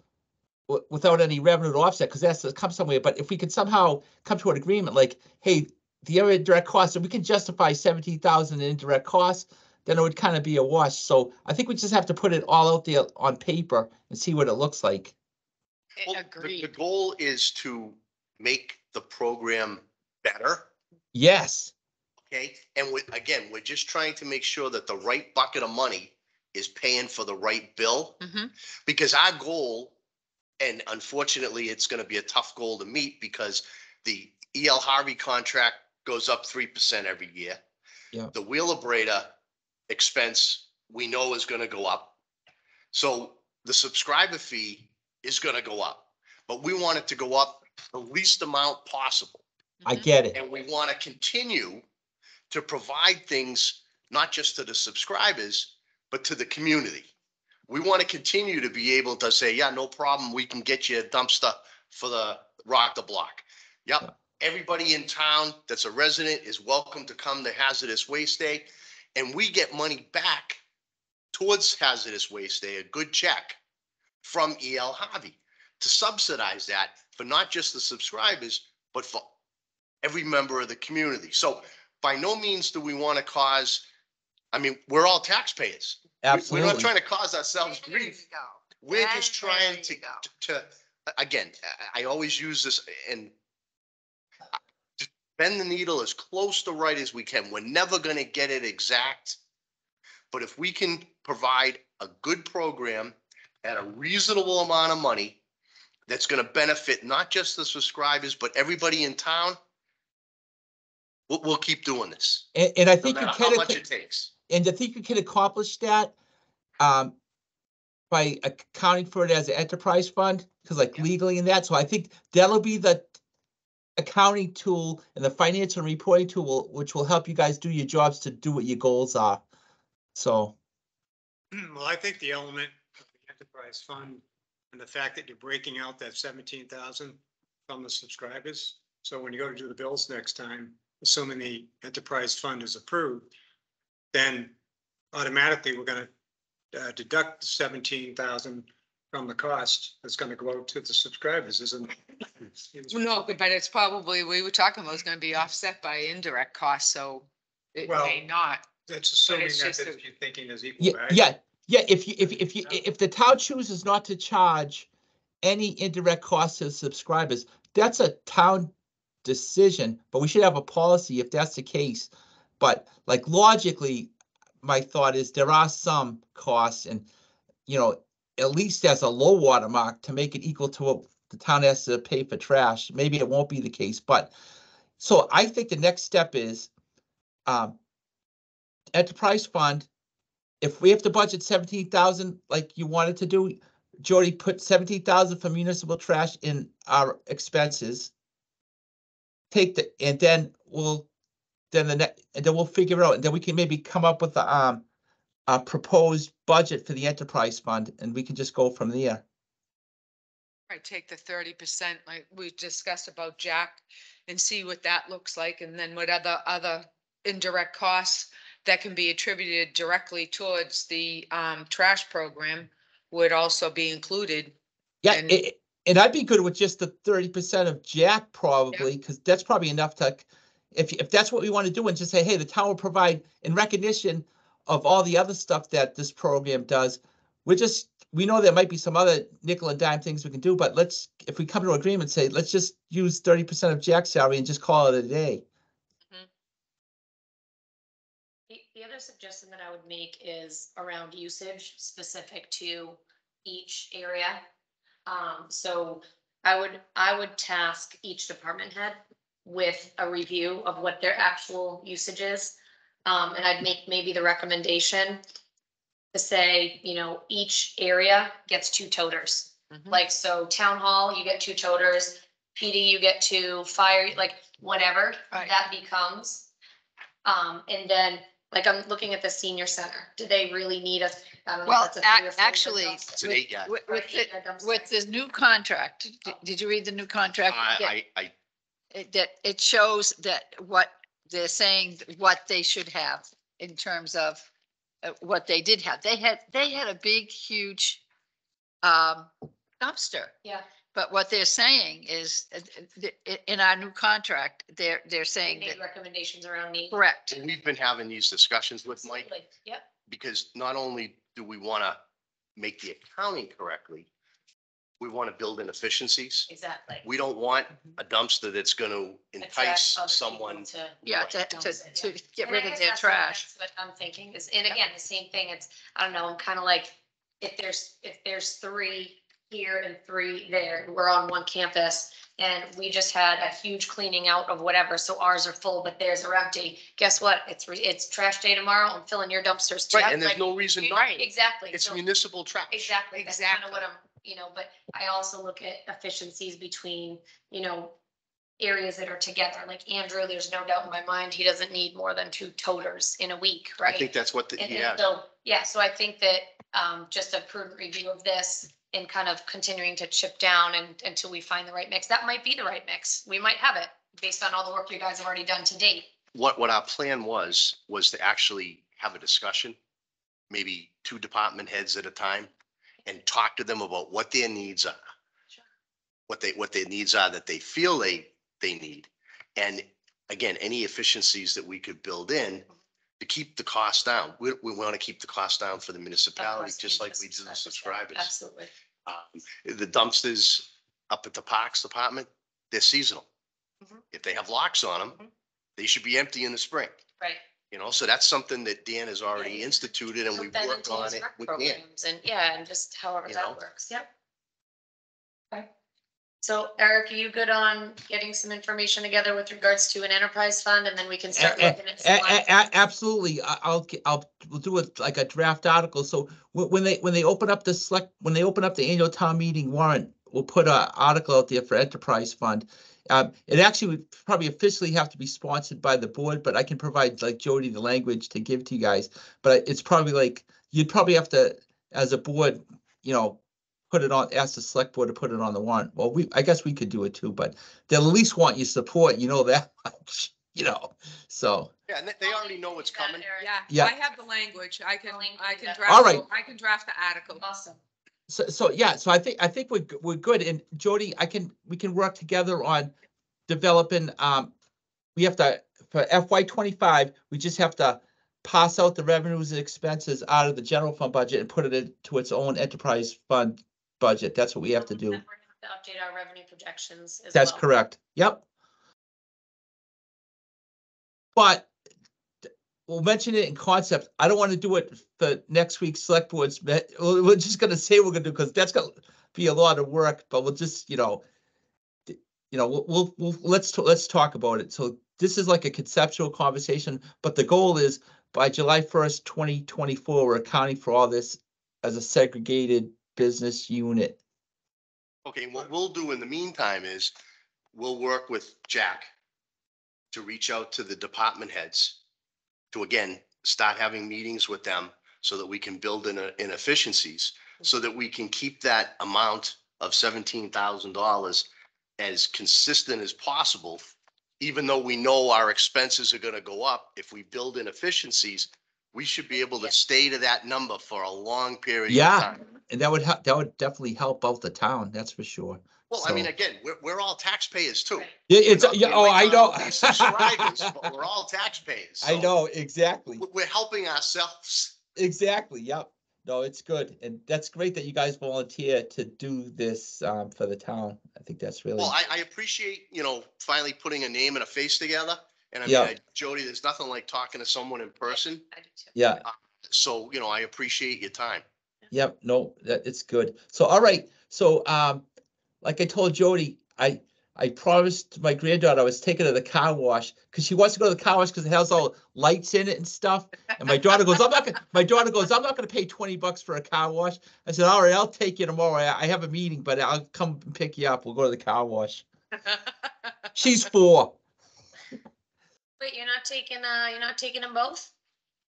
without any revenue to offset, because that's to come somewhere. But if we could somehow come to an agreement, like, hey, the indirect costs, and we can justify 17,000 in indirect costs, then it would kind of be a wash. So I think we just have to put it all out there on paper and see what it looks like. Well, the Agreed. goal is to make the program better. Yes, Okay, and again, we're just trying to make sure that the right bucket of money is paying for the right bill. Mhm. Because our goal, and unfortunately, it's gonna be a tough goal to meet because the E.L. Harvey contract goes up 3% every year. Yeah. The Wheelabrator expense, we know is gonna go up. So the subscriber fee is gonna go up, but we want it to go up the least amount possible. I Mhm. get it. And we want to continue to provide things, not just to the subscribers, but to the community. We want to continue to be able to say, yeah, no problem, we can get you a dumpster for the rock the block. Yeah. Yep, everybody in town that's a resident is welcome to come to Hazardous Waste Day. And we get money back towards Hazardous Waste Day, a good check from E.L. Harvey to subsidize that for not just the subscribers, but for every member of the community. So by no means do we want to cause, I mean, we're all taxpayers. We're not Absolutely. trying to cause ourselves There you grief. go. We're And just there trying you go. to, again, I always use this and to bend the needle as close to right as we can. We're never going to get it exact. But if we can provide a good program at a reasonable amount of money, that's going to benefit not just the subscribers, but everybody in town, we'll keep doing this, And I no think you matter how can, much it takes. and I think you can accomplish that by accounting for it as an enterprise fund, because like Yeah. legally and that. So I think that'll be the accounting tool and the financial reporting tool, which will help you guys do your jobs to do what your goals are. So, Well, I think the element of the enterprise fund and the fact that you're breaking out that 17,000 from the subscribers. So when you go to do the bills next time, assuming the enterprise fund is approved, then automatically we're gonna deduct the 17,000 from the cost that's gonna go out to the subscribers, isn't it? No, but it's probably, we were talking about it's gonna be offset by indirect costs, so it Well, may not. That's assuming it's that just that a- you're thinking is equal yeah, value. yeah. If the town chooses not to charge any indirect costs to subscribers, that's a town decision, but we should have a policy if that's the case. But like logically, my thought is there are some costs and, at least as a low water mark to make it equal to what the town has to pay for trash. Maybe it won't be the case, but so I think the next step is enterprise fund, if we have to budget 17,000 like you wanted to do, Jody, put 17,000 for municipal trash in our expenses. Take the, and then then we'll figure out, and then we can maybe come up with a proposed budget for the enterprise fund, and we can just go from there. Right, take the 30% like we discussed about Jack and see what that looks like, and then what other indirect costs that can be attributed directly towards the trash program would also be included. Yeah, And- and I'd be good with just the 30% of Jack probably, because that's probably enough to, if that's what we want to do, and just say, hey, the town will provide in recognition of all the other stuff that this program does. We know there might be some other nickel and dime things we can do, but if we come to an agreement, say, let's just use 30% of Jack's salary and just call it a day. The other suggestion that I would make is around usage specific to each area. So I would task each department head with a review of what their actual usage is. And I'd make maybe the recommendation to say, each area gets 2 toters. Mhm. Like, so town hall, you get 2 toters, PD, you get 2, fire, like whatever Right. that becomes. And then, like, I'm looking at the senior center. Do they really need us? I don't know if Well, that's a 3 or 4 actually, dumpster. It's an 8 yard. with Right, the, a dumpster. with this new contract, did you read the new contract? Yeah, I, that it shows that what they're saying, what they should have in terms of what they did have. They had a big, huge dumpster. Yeah. But what they're saying is, in our new contract, they're They saying made that, recommendations around need. correct. and we've been having these discussions with Mike, Absolutely. Yep, because not only do we want to make the accounting correctly, we want to build in efficiencies. exactly. We don't want a dumpster that's going to Attract entice other people someone. to- Yeah, Right. to get And rid I of guess their that's trash. What I'm thinking is, and again, the same thing, it's, I don't know, I'm kind of like, if there's 3 here and 3 there, and we're on one campus, and we just had a huge cleaning out of whatever, so ours are full, but theirs are empty. Guess what? It's trash day tomorrow. I'm filling your dumpsters too. Right, and there's Like, no reason not. Right. Exactly. It's So- municipal trash. Exactly, that's kind of Exactly. what I'm, but I also look at efficiencies between, areas that are together, like Andrew, there's no doubt in my mind, he doesn't need more than 2 toters in a week, I right? think that's what And yeah. so, yeah, so I think that, just a prudent review of this and kind of continuing to chip down until we find the right mix, that might be the right mix, we might have it, based on all the work you guys have already done to date. What our plan was to actually have a discussion, maybe 2 department heads at a time, and talk to them about what their needs are. Sure. What their needs are that they feel they need. And again, any efficiencies that we could build in to keep the cost down. We want to keep the cost down for the municipality, just like we do the subscribers. Absolutely, The dumpsters up at the Parks Department, they're seasonal. Mhm. If they have locks on them, Mhm. they should be empty in the spring. right. So that's something that Dan has already Yeah. instituted and Put we've that worked into on his it rec with Dan. programs and, yeah, and just however You that know? works, yep. Okay. So Eric, are you good on getting some information together with regards to an enterprise fund, and then we can start looking at some lines? Absolutely. We'll do it like a draft article. So when they open up the annual town meeting warrant, we'll put an article out there for enterprise fund. It actually would probably officially have to be sponsored by the board, but I can provide like Jody the language to give to you guys. But it's probably like, you'd probably have to, as a board, put it on, ask the select board to put it on the warrant. Well, I guess we could do it too, but they'll at least want your support, that much, so. Yeah, and they already know what's Is that, coming. Eric? Yeah, Yeah. I have the language. I can Yeah. draft. All right. I can draft the article. Awesome. So I think we're good. And Jody, we can work together on developing, we have to, for FY25, we just have to pass out the revenues and expenses out of the general fund budget and put it into its own enterprise fund budget. That's what we have to do. We're gonna have to update our revenue projections as That's well. correct. Yep. But we'll mention it in concept. I don't want to do it for next week's select boards. We're just going to say we're going to do, because that's going to be a lot of work, but we'll just, let's talk about it. So this is like a conceptual conversation, but the goal is by July 1st, 2024, we're accounting for all this as a segregated business unit. Okay, what we'll do in the meantime is we'll work with Jack to reach out to the department heads to, again, start having meetings with them so that we can build in efficiencies, so that we can keep that amount of $17,000 as consistent as possible. Even though we know our expenses are gonna go up, if we build in efficiencies, we should be able to stay to that number for a long period of Yeah, time. and that would definitely help out the town, that's for sure. Well, I mean, So- again, we're all taxpayers too. Yeah, it's, We're not- yeah, we oh, might I not know. all be Subscribers, but we're all taxpayers. I so know, exactly, We're helping ourselves. exactly, yep. No, it's good, and that's great that you guys volunteer to do this, for the town. I think that's really, Well, I appreciate, finally putting a name and a face together. And I mean, Yeah. Jody, there's nothing like talking to someone in person. I do too. yeah. So, I appreciate your time. Yep, no, it's good. So, all right, so, like I told Jody, I promised my granddaughter I was taking her to the car wash, because she wants to go to the car wash because it has all lights in it and stuff. And my daughter goes, my daughter goes, I'm not gonna pay $20 for a car wash. I said, all right, I'll take you tomorrow. I have a meeting, but I'll come and pick you up. We'll go to the car wash. She's 4. Wait, you're not taking them both?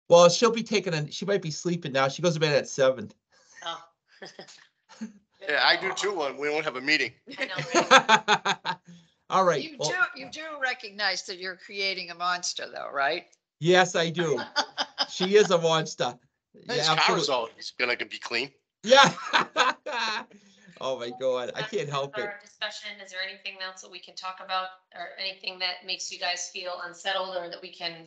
Well, she'll be she might be sleeping now. She goes to bed at 7. Oh. Yeah, I do too. We won't have a meeting. I know, right? All right. You well, you do recognize that you're creating a monster though, right? Yes, I do. She is a monster. His Yeah, car is absolutely. always gonna be clean. Yeah. Oh my God, I can't help it. Our discussion, is there anything else that we can talk about or anything that makes you guys feel unsettled or that we can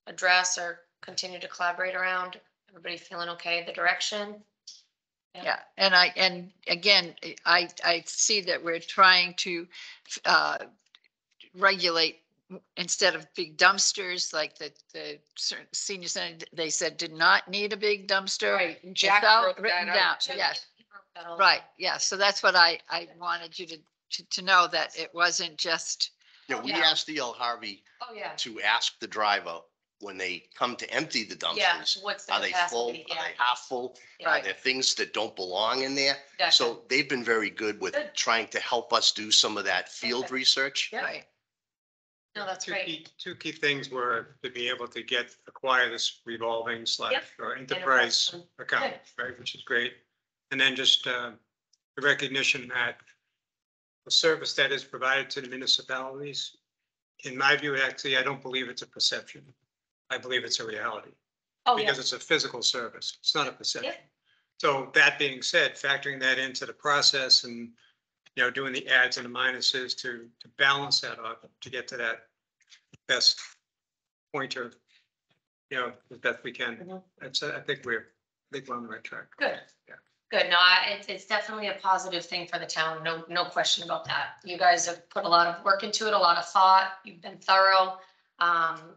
address or continue to collaborate around? Everybody feeling okay, the direction? Yeah, and again, I see that we're trying to regulate instead of big dumpsters, like the senior center, they said did not need a big dumpster. Right, and Jack Without wrote written that down, out too. yes. Right, yeah, so that's what I wanted you to know, that it wasn't just, We Yeah. asked E.L. Harvey Oh, yeah. to ask the driver when they come to empty the Yeah, dumpsters. what's the Are they full? capacity? Are Yeah. they half full? Are Right. there things that don't belong in there? Gotcha. So they've been very good with Good. trying to help us do some of that field Okay. research. Yeah. right, No, that's great. Two key things were to be able to acquire this revolving slash Yep. or enterprise Enterprise. account, right, which is great. And then just the recognition that the service that is provided to the municipalities, in my view, actually, I don't believe it's a perception. I believe it's a reality. Oh, yeah. Because it's a physical service. It's not a perception. Yeah. So that being said, factoring that into the process and, doing the adds and the minuses to balance that up, to get to that best pointer, as best we can. Mhm. I think we're on the right track. Good. Yeah. Good. No, it's definitely a positive thing for the town. No question about that. You guys have put a lot of work into it, a lot of thought. You've been thorough.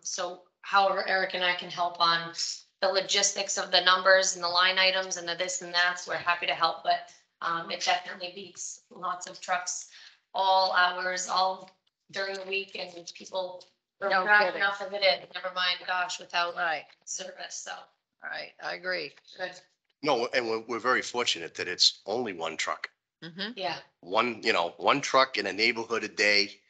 So however Eric and I can help on the logistics of the numbers and the line items and the this and that, we're happy to help, but it definitely beats lots of trucks, all hours, all during the week, and people No don't drive kidding. enough of it in, never mind, gosh, without right, service, so, right, I agree. good, No, and we're very fortunate that it's only one truck. Mhm. yeah. One truck in a neighborhood a day.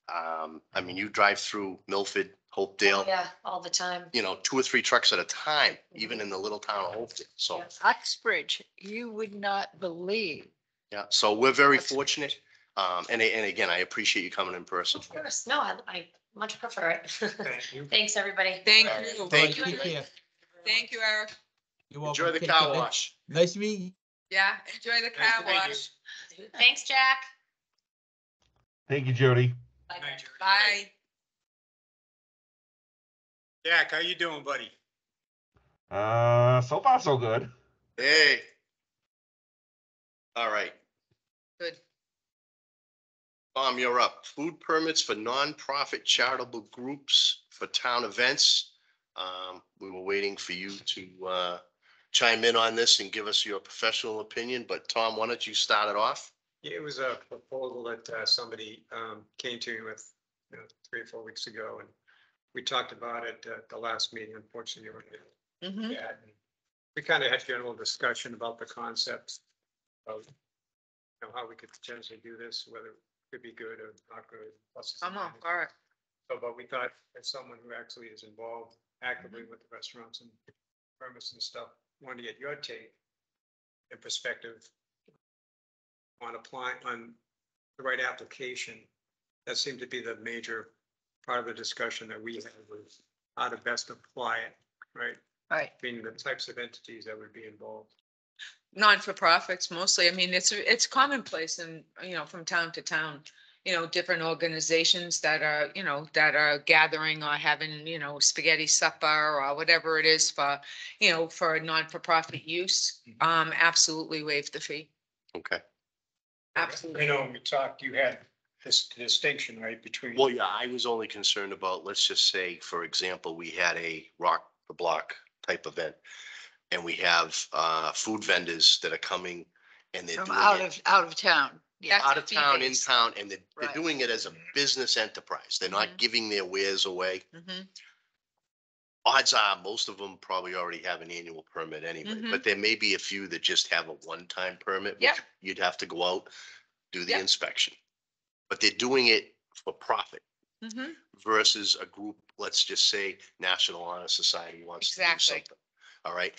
I mean, you drive through Milford, Hopedale, Oh, yeah, all the time. 2 or 3 trucks at a time, even in the little town of Hopedale. So, Yeah. Uxbridge, you would not believe. yeah, so we're very That's- fortunate. And again, I appreciate you coming in person. Of course, no, I much prefer it. Thank you. Thanks, everybody. Thank All right. you. All right, Thank you. take care. Thank you, Eric. You're welcome. Enjoy the Take car care. wash. Nice meeting you. Yeah, enjoy the Nice car to meet you. wash. Thanks, Jack. Thank you, Jody. Bye. Night, Jerry. Bye. Jack, how you doing, buddy? So far so good. Hey. All right. Good. Tom, you're up. Food permits for nonprofit charitable groups for town events. We were waiting for you to chime in on this and give us your professional opinion, but Tom, why don't you start it off? Yeah, it was a proposal that somebody came to me with, 3 or 4 weeks ago, and we talked about it at the last meeting, unfortunately. Mhm. Yeah, we kind of had general discussion about the concepts of, how we could potentially do this, whether it could be good or not good. pluses and Come on, minuses. all right. So, but we thought as someone who actually is involved actively with the restaurants and permits and stuff, wanted to get your take and perspective on applying, on the right application. That seemed to be the major part of the discussion that we had, was how to best apply it, right? Right. Being the types of entities that would be involved. Non-for-profits mostly. I mean, it's commonplace and, from town to town, different organizations that are, that are gathering or having, spaghetti supper or whatever it is for, for a non-for-profit use. Absolutely waive the fee. Okay. Absolutely. When we talked, you had this distinction, right, between. Well, yeah, I was only concerned about, let's just say, for example, we had a rock the block type event. And we have food vendors that are coming and they're From doing out it of town. Yeah. That's out of town, in fee-based. town, and they're Right. doing it as a business enterprise. They're not Mhm. giving their wares away. Mhm. Odds are, most of them probably already have an annual permit anyway, Mhm. but there may be a few that just have a one-time permit. which Yep. You'd have to go out, do the Yep. inspection. But they're doing it for profit Mhm. versus a group, let's just say National Honor Society wants to do Exactly. something. All right.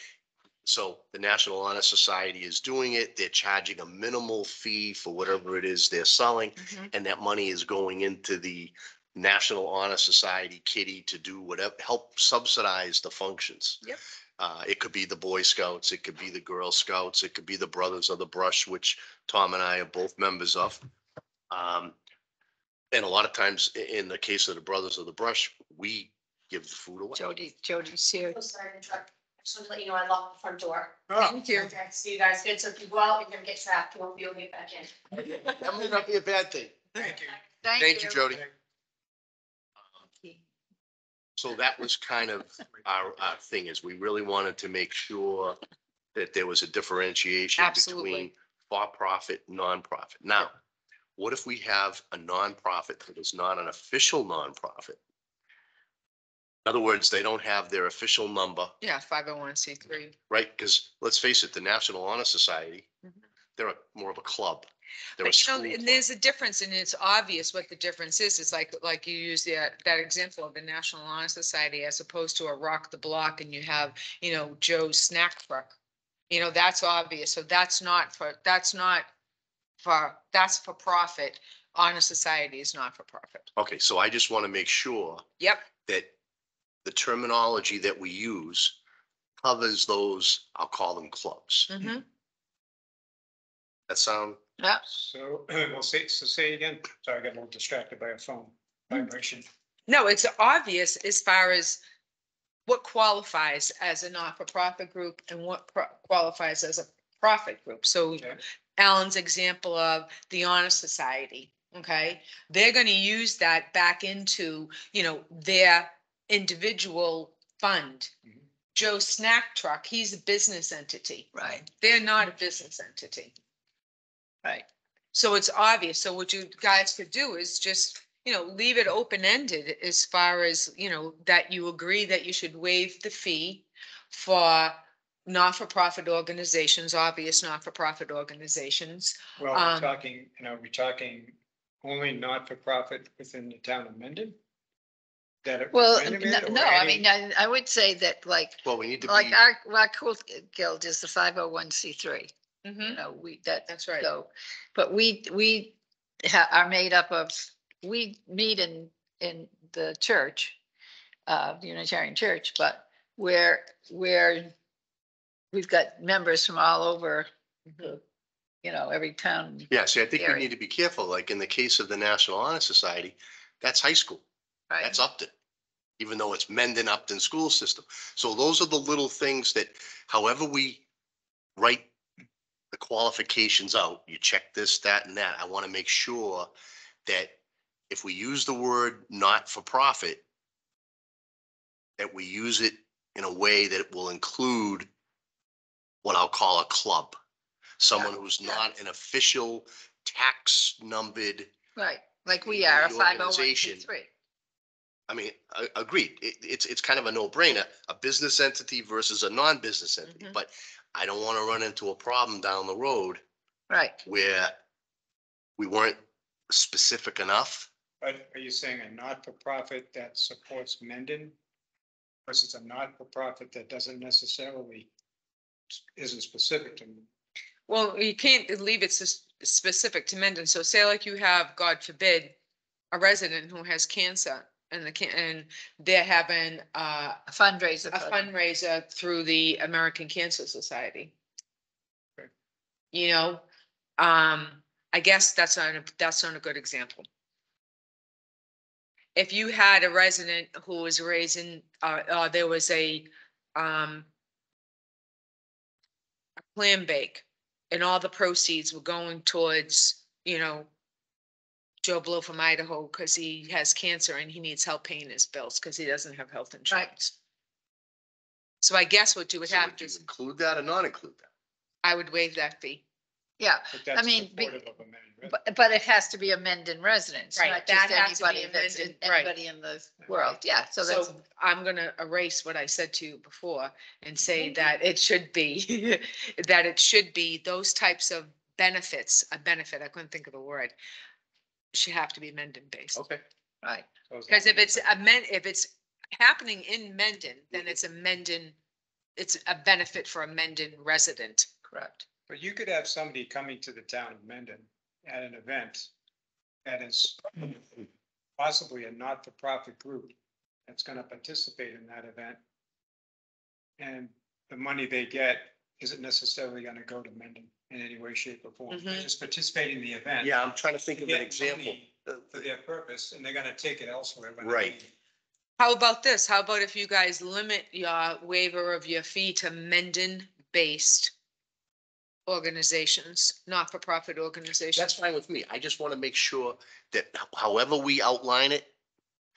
So the National Honor Society is doing it. They're charging a minimal fee for whatever it is they're selling. Mhm. And that money is going into the National Honor Society kitty to do whatever, help subsidize the functions. Yep. It could be the Boy Scouts, it could be the Girl Scouts, it could be the Brothers of the Brush, which Tom and I are both members of. And a lot of times, in the case of the Brothers of the Brush, we give the food away. Jody's here. Oh, sorry to interrupt. I just want to let you know I locked the front door. Thank you. Okay, see you guys good. So if you go out, you're gonna get trapped. You won't be able to get back in. That may not be a bad thing. Thank you. Thank you, Jody. So that was kind of our thing, is we really wanted to make sure that there was a differentiation Absolutely. between for-profit, nonprofit. Now, what if we have a nonprofit that is not an official nonprofit? In other words, they don't have their official number, Yeah, 501c3. right? Because let's face it, the National Honor Society, Mhm. they're more of a club. They're a But school and club. there's a difference, and it's obvious what the difference is. It's like you use that example of the National Honor Society as opposed to a Rock the Block, and you have, Joe's Snack Truck. That's obvious. So that's for profit. Honor Society is not for profit. Okay, so I just want to make sure Yep. that the terminology that we use covers those, I'll call them clubs. Mhm. That sound, Yeah. So, we'll say again. Sorry, I got a little distracted by a phone vibration. No, it's obvious as far as what qualifies as a not-for-profit group and what qualifies as a profit group. So Okay. Alan's example of the Honor Society, okay? They're going to use that back into, their individual fund. Mhm. Joe's Snack Truck, he's a business entity. Right, They're not a business entity. right. So it's obvious. So what you guys could do is just, leave it open-ended as far as, that you agree that you should waive the fee for not-for-profit organizations, obvious not-for-profit organizations. Well, Um, we're talking only not-for-profit within the town of Mendon? That are Well, recommended or no, I any- mean, I would say that well, we need to like be, our cool guild is the 501c3. Mhm. That's right. So, but we are made up of, we meet in the church, the Unitarian Church, but we've got members from all over, every town. yeah, see, I think we area. need to be careful, like in the case of the National Honor Society, that's high school, Right, that's Upton. Even though it's Mendon Upton school system. So those are the little things that, however we write the qualifications out, you check this, that, and that. I want to make sure that if we use the word not-for-profit, that we use it in a way that it will include what I'll call a club. Someone who's not an official tax numbered, right, like we are a The organization. 501c3. I mean, agreed. It's kind of a no-brainer, a business entity versus a non-business entity, Mhm. but I don't want to run into a problem down the road Right. where we weren't specific enough. But are you saying a not-for-profit that supports Mendon versus a not-for-profit that doesn't necessarily isn't specific to me? Well, you can't leave it specific to Mendon. So say like you have, God forbid, a resident who has cancer and and they're having A fundraiser. a for them. fundraiser through the American Cancer Society. Okay. You know, I guess that's not a good example. If you had a resident who was raising, there was a clam bake and all the proceeds were going towards, Joe Blow from Idaho because he has cancer and he needs help paying his bills because he doesn't have health insurance. So I guess what you would So have would to, you include that or not include that? I would waive that fee. Yeah, But that's mean, be- supportive of a Mendon resident. but it has to be a Mendon resident, Right, not that just has to be anybody a that's, Mendon, right. anybody in the world. Yeah, so that's, So I'm gonna erase what I said to you before and say that it should be, that it should be those types of benefits, a benefit, I couldn't think of the word, should have to be Mendon based. Okay. right. So as Because long if it's if it's happening in Mendon, then it's a Mendon, it's a benefit for a Mendon resident. Correct. But you could have somebody coming to the town of Mendon at an event that is possibly a not-for-profit group that's gonna participate in that event. And the money they get isn't necessarily gonna go to Mendon in any way, shape, or form. They're Mhm. just participating in the event. Yeah, I'm trying to think to of an get example. money For their purpose, and they're gonna take it elsewhere. when they Right. leave. How about this? How about if you guys limit your waiver of your fee to Mendon-based organizations, not-for-profit organizations? That's fine with me. I just want to make sure that however we outline it,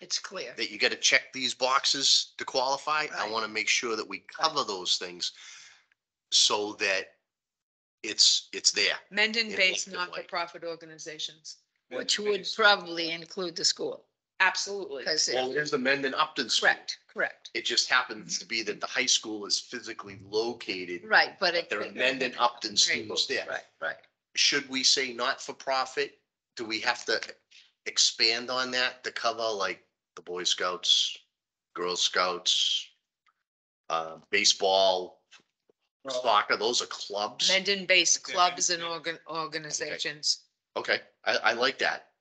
It's clear. that you got to check these boxes to qualify. I Right. want to make sure that we cover those things so that it's there. Mendon-based in a collective way. not-for-profit organizations. Which would probably include the school, Absolutely. because, Well, there's the Mendon Upton School. correct. It just happens to be that the high school is physically located. Right, but it. There are Mendon Upton students there. Right. Should we say not for profit? Do we have to expand on that to cover like the Boy Scouts, Girl Scouts, baseball, Well, soccer? Those are clubs. Mendon-based Yeah, clubs and Mendon. organizations. Okay, I like that.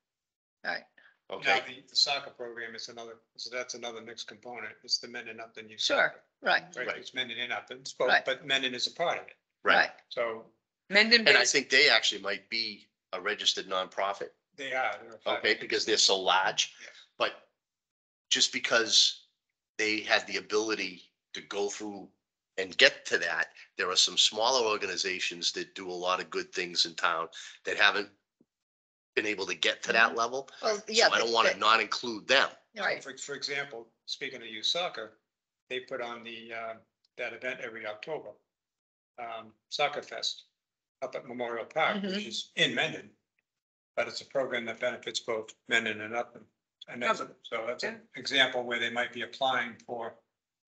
Right. Okay, Now, the soccer program is another, so that's another mixed component. It's the Mendon Upton youth. Sure, soccer, right, Right, Right. it's Mendon and Upton, Right. but Mendon is a part of it. right. right. So And I Mendon-based, think they actually might be a registered nonprofit, they are. they're a okay, 501c3. because they're so large. Yes. But just because they had the ability to go through and get to that, there are some smaller organizations that do a lot of good things in town that haven't been able to get to that level. Well, yeah. So I don't want to not include them. So Right, For example, speaking of youth soccer, they put on that event every October. Soccer Fest up at Memorial Park, which is in Mendon. But it's a program that benefits both Mendon and Upton. And that's, so that's an example where they might be applying for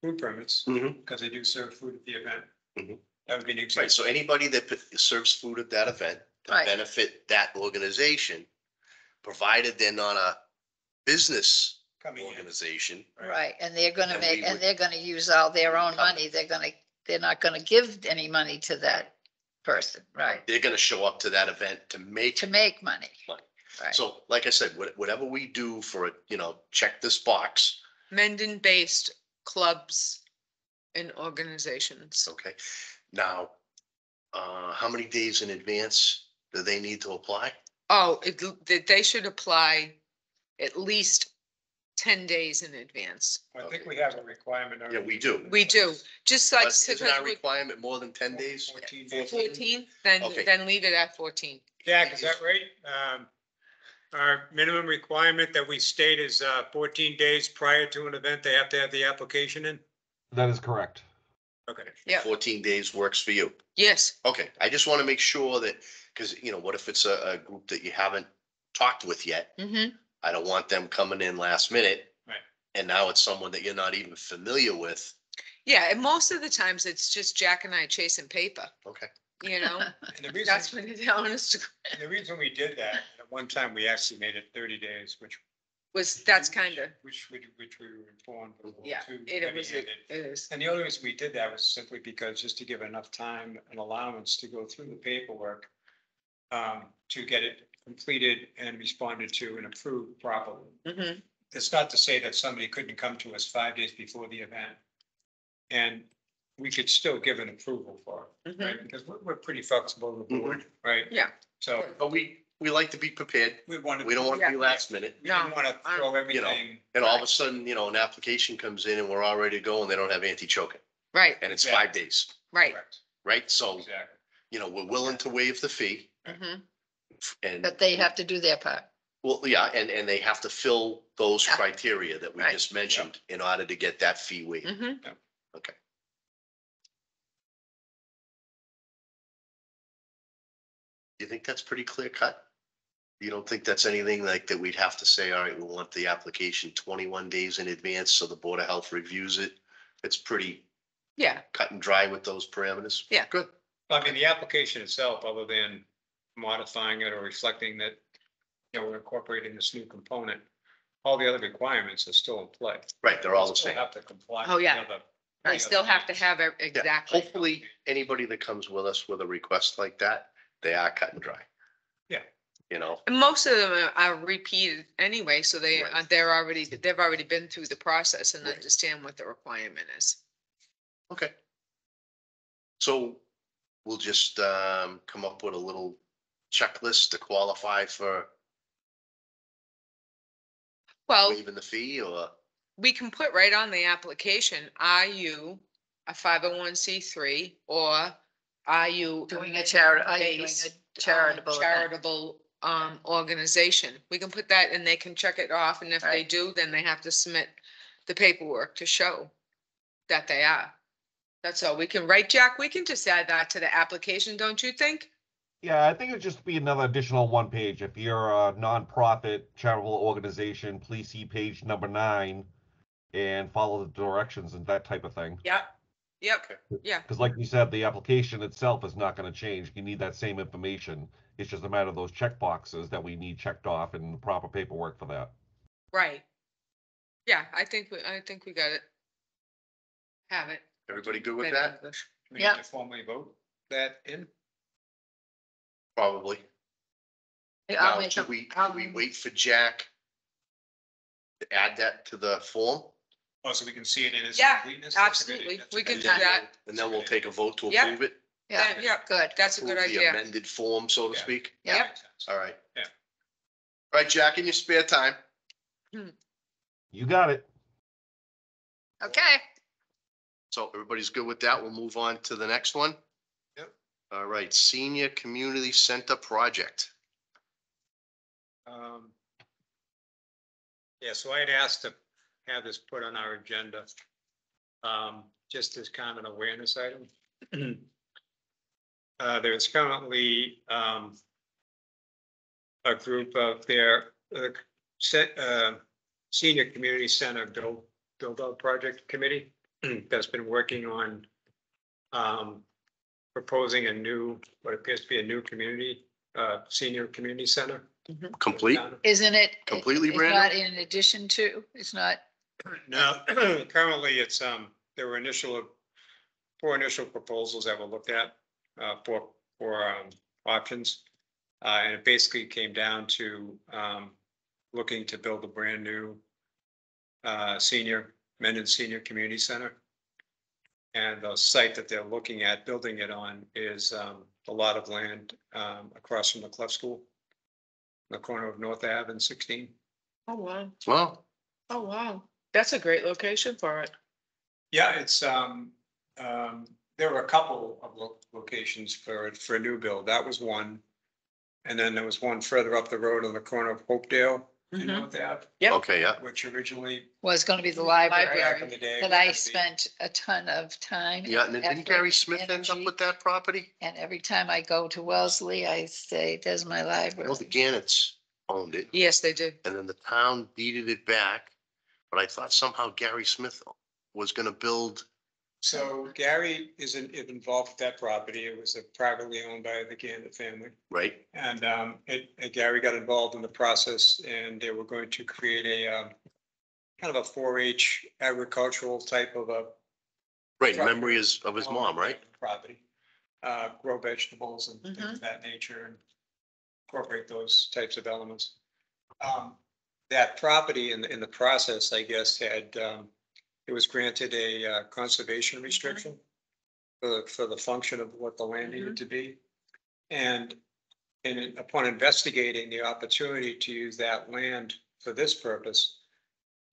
food permits Mhm. because they do serve food at the event. Mhm. That would be an Right, example. so anybody that serves food at that event to Right. benefit that organization, provided they're not a business Coming in. organization. right, and they're gonna And make, we and would- they're gonna use all their own Cover. money, they're not gonna give any money to that person, right, They're gonna show up to that event to make. to make money. Money. Right, So like I said, whatever we do for it, check this box, Mendon-based clubs and organizations. okay? Now, how many days in advance do they need to apply? Oh, they should apply at least 10 days in advance. I think we have a requirement. Yeah, we do. We do, just like. But isn't our requirement more than 10 days? 14 days. 14, Okay. then leave it at 14. Jack, is that right? Our minimum requirement that we state is 14 days prior to an event, they have to have the application in? That is correct. Okay. Yeah. 14 days works for you. Yes, Okay, I just want to make sure that, because, what if it's a group that you haven't talked with yet? mm-hmm, I don't want them coming in last minute. Right. and now it's someone that you're not even familiar with. Yeah, and most of the times it's just Jack and I chasing paper, Okay. you know? And the reason, That's when the honest and the reason we did that, at one time, we actually made it 30 days, that's kind of, which we were informed. was a little yeah, too it was, it heavy-handed. is. And the only reason we did that was simply because just to give enough time and allowance to go through the paperwork to get it completed and responded to and approved properly. Mhm. It's not to say that somebody couldn't come to us 5 days before the event. And we could still give an approval for it, right? Because we're pretty flexible with the board, right? Yeah. So But we like to be prepared. we wanted. We don't want to be Yeah. last minute. We didn't No, want to throw everything. And all of a sudden, an application comes in and we're all ready to go and they don't have anti-choking. Right, And it's Exactly. 5 days, right. Correct. right? So, Exactly. we're willing to waive the fee Mhm. and, But they have to do their part. well, yeah, and they have to fill those Yeah. criteria that we Right. just mentioned in order to get that fee waived. Mhm. Okay. You think that's pretty clear cut? You don't think that's anything like that we'd have to say, all right, we want the application 21 days in advance so the Board of Health reviews it? It's pretty Yeah, cut and dry with those parameters? Yeah. Good. I mean, the application itself, other than modifying it or reflecting that, we're incorporating this new component, all the other requirements are still in play. Right, they're all the Still same. have to comply. Oh, with the yeah. other- I still have to have it, Yeah, exactly. hopefully, anybody that comes with us with a request like that, they are cut and dry. Yeah. And most of them are repeated anyway, so Right. they've already been through the process and Right. understand what the requirement is. Okay. So we'll just come up with a little checklist to qualify for Well, waiving the fee, or? we can put right on the application, are you a 501c3 or are you? Doing a charity, are you doing base, a charitable event? Charitable organization. We can put that and they can check it off, and if they Right. do, then they have to submit the paperwork to show that they are. That's all we can write, Jack. We can just add that to the application, don't you think? Yeah, I think it'd just be another additional one page. If you're a nonprofit charitable organization, please see page number 9 and follow the directions and that type of thing. Yep. Yep, yeah, Because like you said, the application itself is not going to change. You need that same information. It's just a matter of those check boxes that we need checked off and the proper paperwork for that. right. Yeah, I think we got it. Have it. Everybody good with in that? English. We need Yeah. to formally vote that in. Probably. I'll Now, make should a- we wait for Jack to add that to the form? Oh, so we can see it in its Yeah, completeness? That's a good- absolutely. that's a We good can do idea. that. And then we'll take a vote to Yeah. approve it? Yeah, Yeah, good. that's a good Approve the idea. amended form, so to Yeah. speak? Yeah. Yep. Makes sense. All right. Yeah. All right, Jack, in your spare time. You got it. Okay, So everybody's good with that. We'll move on to the next one. Yep. All right, Senior Community Center Project. Yeah, so I had asked to have this put on our agenda, just as kind of an awareness item. There's currently, a group of their, Senior Community Center build-out project committee that's been working on, proposing a new, what appears to be a new community, senior community center. Complete? isn't it? Completely It's brand not new? in addition to, it's not, Now, currently, it's, there were four initial proposals that were looked at, for options. And it basically came down to, looking to build a brand new, Mendon Senior Community Center. And the site that they're looking at building it on is, a lot of land, across from the Clef School, the corner of North Ave and 16. Oh, wow. Well, Oh, wow. That's a great location for it. Yeah, it's, there were a couple of locations for a new build. That was one. And then there was one further up the road on the corner of Hopedale and Mhm. North Ave, Yep. okay, yeah. which originally, was gonna be the library back in the day. that was I gonna be- spent a ton of time. Yeah, and then didn't effort, Gary Smith end up energy, with that property? And every time I go to Wellesley, I say, there's my I library. know the Gannets owned it, Yes, they did. and then the town deeded it back. but I thought somehow Gary Smith was gonna build, So Gary is involved with that property. It was privately owned by the Gannett family. right? And Gary got involved in the process and they were going to create a kind of a 4-H agricultural type of a. Right, memory is of his mom, right? Property, grow vegetables and things of that nature and incorporate those types of elements. That property in the process, I guess, had, it was granted a conservation restriction for the function of what the land needed to be. And upon investigating the opportunity to use that land for this purpose,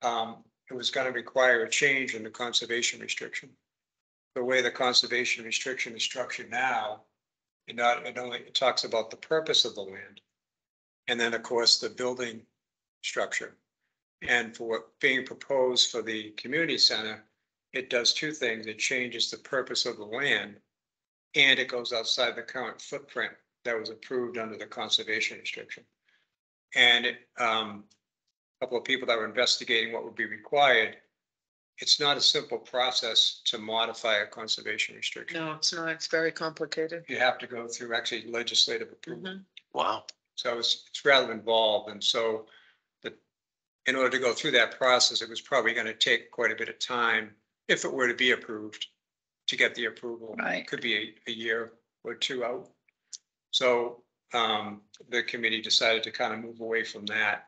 it was going to require a change in the conservation restriction. The way the conservation restriction is structured now, it talks about the purpose of the land. And then, of course, the building structure. And for what being proposed for the community center, it does two things. It changes the purpose of the land and it goes outside the current footprint that was approved under the conservation restriction. And a couple of people that were investigating what would be required, it's not a simple process to modify a conservation restriction. No, it's not. It's very complicated. You have to go through actually legislative approval. Wow. So it's rather involved. And so in order to go through that process, it was probably going to take quite a bit of time if it were to be approved to get the approval. Right. Could be a year or two out. So the committee decided to kind of move away from that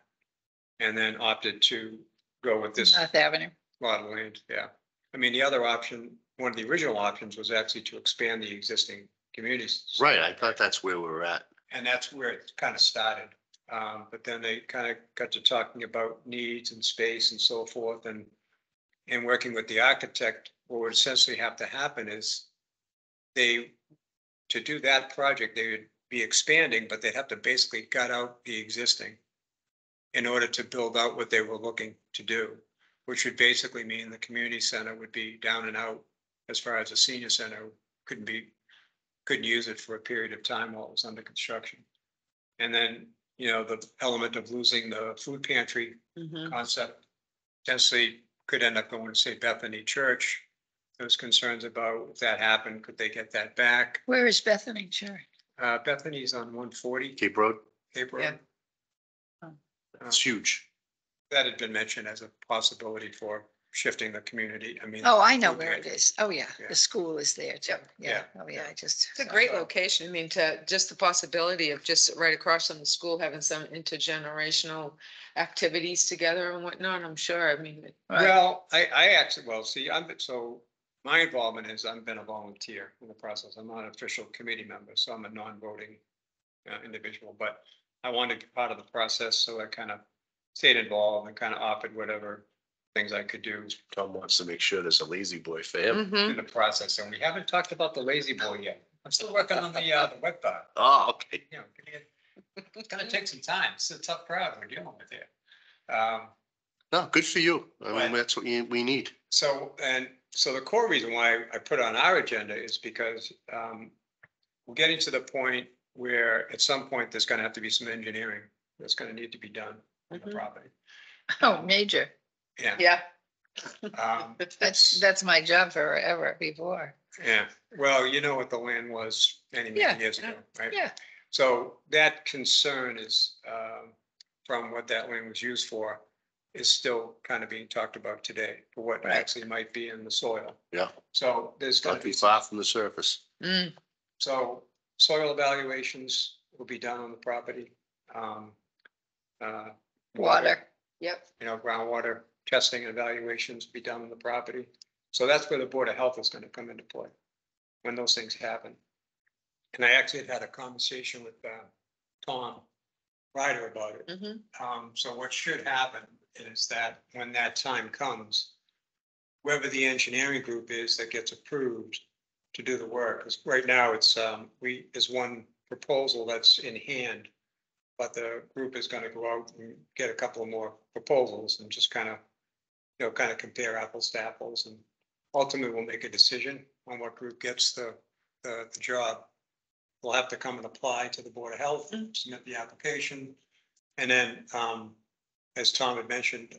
and then opted to go with this North Avenue. lot of land. Yeah. I mean, the other option, one of the original options was actually to expand the existing communities. Right, I thought that's where we were at. And that's where it kind of started. But then they kind of got to talking about needs and space and so forth. And working with the architect, what would essentially have to happen is to do that project, they would be expanding, but they'd have to basically gut out the existing in order to build out what they were looking to do, which would basically mean the community center would be down and out as far as the senior center couldn't use it for a period of time while it was under construction. And then, the element of losing the food pantry concept potentially could end up going to, say, Bethany Church. There's concerns about if that happened, could they get that back? Where is Bethany Church? Bethany's on 140 Cape Road, Cape Road. Yeah. it's huge. That had been mentioned as a possibility for shifting the community. I mean. Oh, I know food where it pantry. is. Oh, yeah. Yeah. The school is there too. Yeah. Yeah. Oh, yeah. I just. It's a great location. I mean, just the possibility of just right across from the school, having some intergenerational activities together and whatnot, I'm sure. I mean, Right. Well, I actually, see, my involvement is I've been a volunteer in the process. I'm not an official committee member, so I'm a non-voting individual, but I wanted to be part of the process, so I kind of stayed involved and kind of offered whatever things I could do Tom wants to make sure there's a lazy boy for him. in the process. And we haven't talked about the lazy boy yet. I'm still working on the web part. Oh, okay. It's gonna take some time. It's a tough crowd we're dealing with here. No, good for you. I mean, Right. that's what we need. So the core reason why I put it on our agenda is because we're getting to the point where at some point there's gonna have to be some engineering that's gonna need to be done on the property. Oh, major. Yeah. yeah. That's my job forever before. Yeah, well, you know what the land was many Yeah. years ago, right? Yeah. So that concern is, from what that land was used for, is still kind of being talked about today for what Right. actually might be in the soil. Yeah. So there's gonna Not be be, far from the surface. Mm, so soil evaluations will be done on the property. water. Yep. Groundwater testing and evaluations be done on the property. So that's where the Board of Health is gonna come into play, when those things happen. And I actually had a conversation with Tom Ryder about it. So what should happen is that when that time comes, whoever the engineering group is that gets approved to do the work, because right now it's, there's one proposal that's in hand, but the group is going to go out and get a couple of more proposals and just kind of, compare apples to apples, and ultimately we'll make a decision on what group gets the job. We'll have to come and apply to the Board of Health, submit the application. And then, as Tom had mentioned,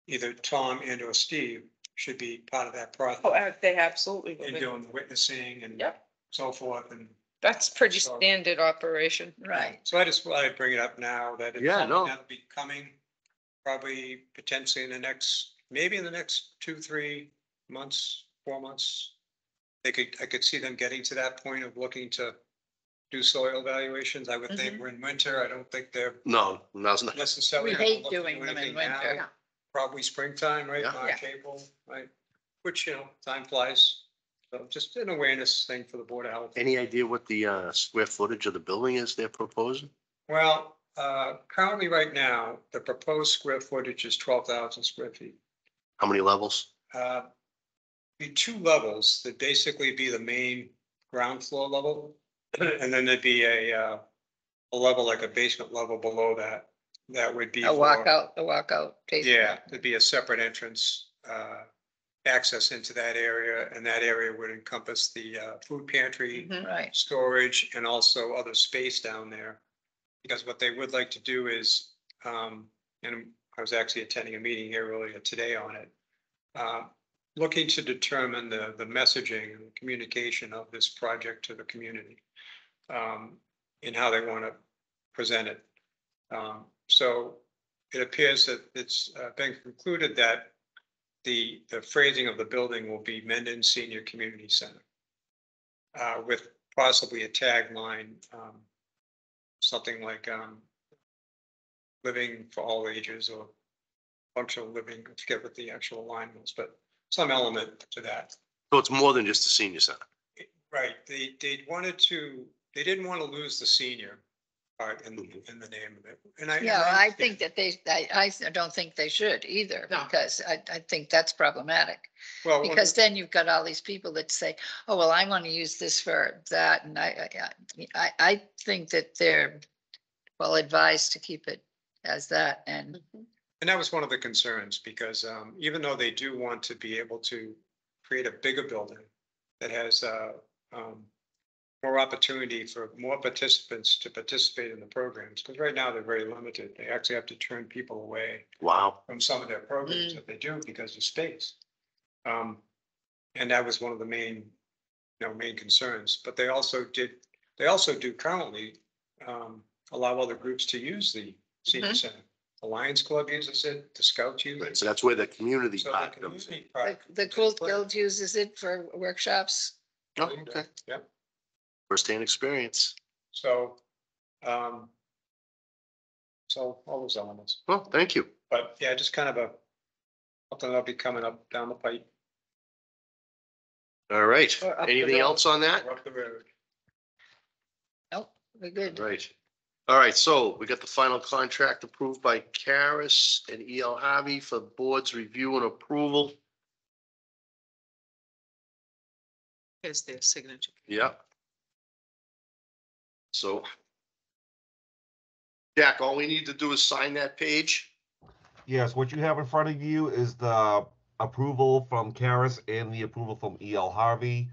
either Tom and or Steve should be part of that Oh, process. they absolutely will And be. doing the witnessing and Yep. so forth and. That's pretty So- standard operation. Right. So I just wanted to bring it up now that it's Yeah, something no. that'll be coming probably potentially in the next, maybe in the next 2-3 months, 4 months. I could see them getting to that point of looking to do soil evaluations. I would think we're in winter. I don't think they're No, now's not. necessarily. We gonna hate look to do doing them in anything winter. now. Probably springtime, right? Yeah. March, April, right? Which, time flies. So just an awareness thing for the Board of Health. Any idea what the square footage of the building is they're proposing? Well, currently right now, the proposed square footage is 12,000 square feet. How many levels? Be 2 levels, that basically be the main ground floor level. And then there'd be a level, like a basement level below that. That would be. A walkout, basement. Yeah, there'd be a separate entrance, access into that area, and that area would encompass the food pantry, Mhm. Right. storage, and also other space down there. Because what they would like to do is, and I was actually attending a meeting here earlier today on it, looking to determine the messaging and communication of this project to the community, and how they want to present it. So it appears that it's been concluded that the phrasing of the building will be Mendon Senior Community Center, with possibly a tagline, something like living for all ages or functional living. I forget what the actual line was, but some element to that. So it's more than just a senior center. Right, they they didn't want to lose the senior part in the name of it. And Yeah, I understand. think that I don't think they should either, No. because I think that's problematic. Well, Because then you've got all these people that say, oh, well, I want to use this for that, and I think that they're well advised to keep it as that, and and that was one of the concerns, because even though they do want to be able to create a bigger building that has more opportunity for more participants to participate in the programs, because right now they're very limited. They actually have to turn people away Wow. from some of their programs that they do because of space. And that was one of the main, main concerns, but they also do currently allow other groups to use the senior center. The Lions Club uses it, the Scouts use Right, it. so that's where the community So the part comes in. community part. the Quilt Guild uses it for workshops. Oh, okay. Yep. First-hand experience. So, so all those elements, Well, thank you. but yeah, just kind of something that'll be coming up down the pipe All right. Or up the Anything road. else on that? or up the road. Nope, we're good. Right. All right, so we got the final contract approved by Karis and E.L. Harvey for board's review and approval. Here's their signature. Yep. So Jack, all we need to do is sign that page. Yes, what you have in front of you is the approval from Karis and the approval from E.L. Harvey.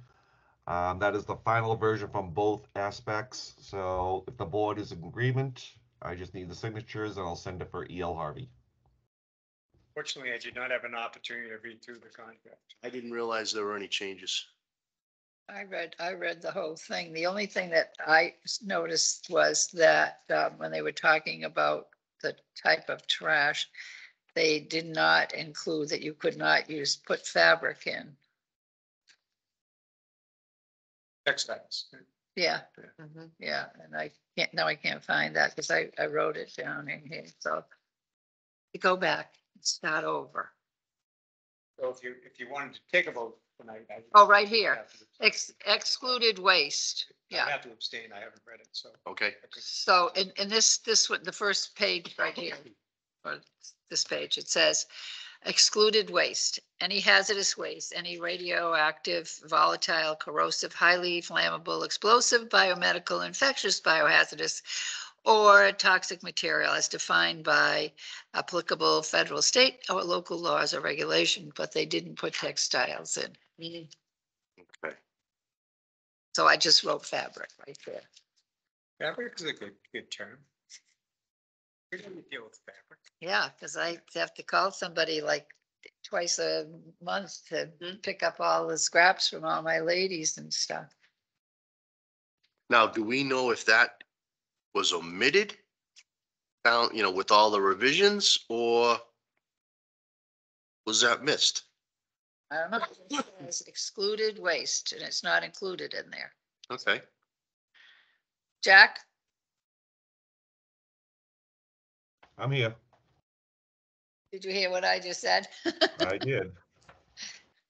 That is the final version from both aspects. So if the board is in agreement, I just need the signatures and I'll send it for E.L. Harvey. Fortunately, I did not have an opportunity to read through the contract. I didn't realize there were any changes. I read the whole thing. The only thing that I noticed was that when they were talking about the type of trash, they did not include that you could not put fabric in. Textiles. Yeah, Mhm. yeah, and I can't find that because I wrote it down in here, so. You go back and start over. So if you wanted to take a vote tonight. Oh, right here. Excluded waste, I yeah. have to abstain. I haven't read it, so. Okay. So in this one, the first page right here, or this page, it says excluded waste, any hazardous waste, any radioactive, volatile, corrosive, highly flammable, explosive, biomedical, infectious, biohazardous, or toxic material as defined by applicable federal, state, or local laws or regulation, but they didn't put textiles in. Okay. So I just wrote fabric right there. Fabric is a good term. We didn't deal with fabric. Yeah, because I have to call somebody like twice a month to pick up all the scraps from all my ladies and stuff. Now, do we know if that was omitted? Down, with all the revisions, or was that missed? I don't know. It's excluded waste and it's not included in there. Okay. Jack? I'm here. Did you hear what I just said? I did.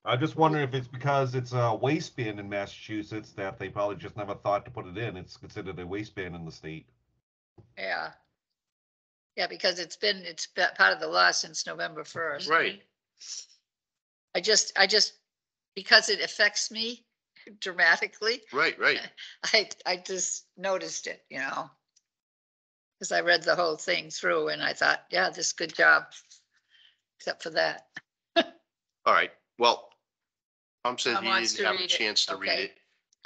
I just wonder if it's because it's a waste ban in Massachusetts that they probably just never thought to put it in. It's considered a waste ban in the state. Yeah. Yeah, because it's been part of the law since November 1st. Right. I just, because it affects me dramatically, Right. I just noticed it, because I read the whole thing through and I thought, yeah, this good job, except for that. All right. Well, Tom said Tom he wants didn't to have a read it. chance to read Okay. it.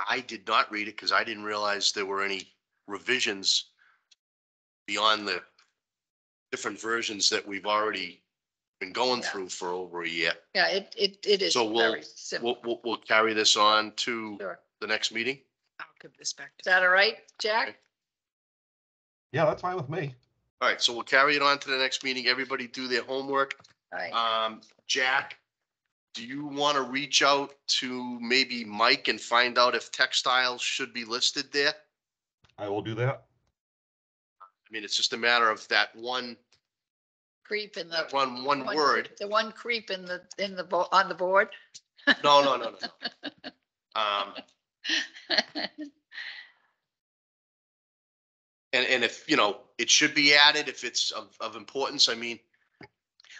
I did not read it because I didn't realize there were any revisions beyond the different versions that we've already been going Yeah. through for over a year. Yeah, it is So very simple. we'll carry this on to Sure. the next meeting. I'll give this back Is to. that all right, Jack? Okay. Yeah, that's fine with me. All right, so we'll carry it on to the next meeting. Everybody do their homework. All right. Jack, do you want to reach out to maybe Mike and find out if textiles should be listed there? I will do that. I mean, it's just a matter of that one Creep in the. one word. The one creep on the board. No. And if, it should be added if it's of importance. I mean,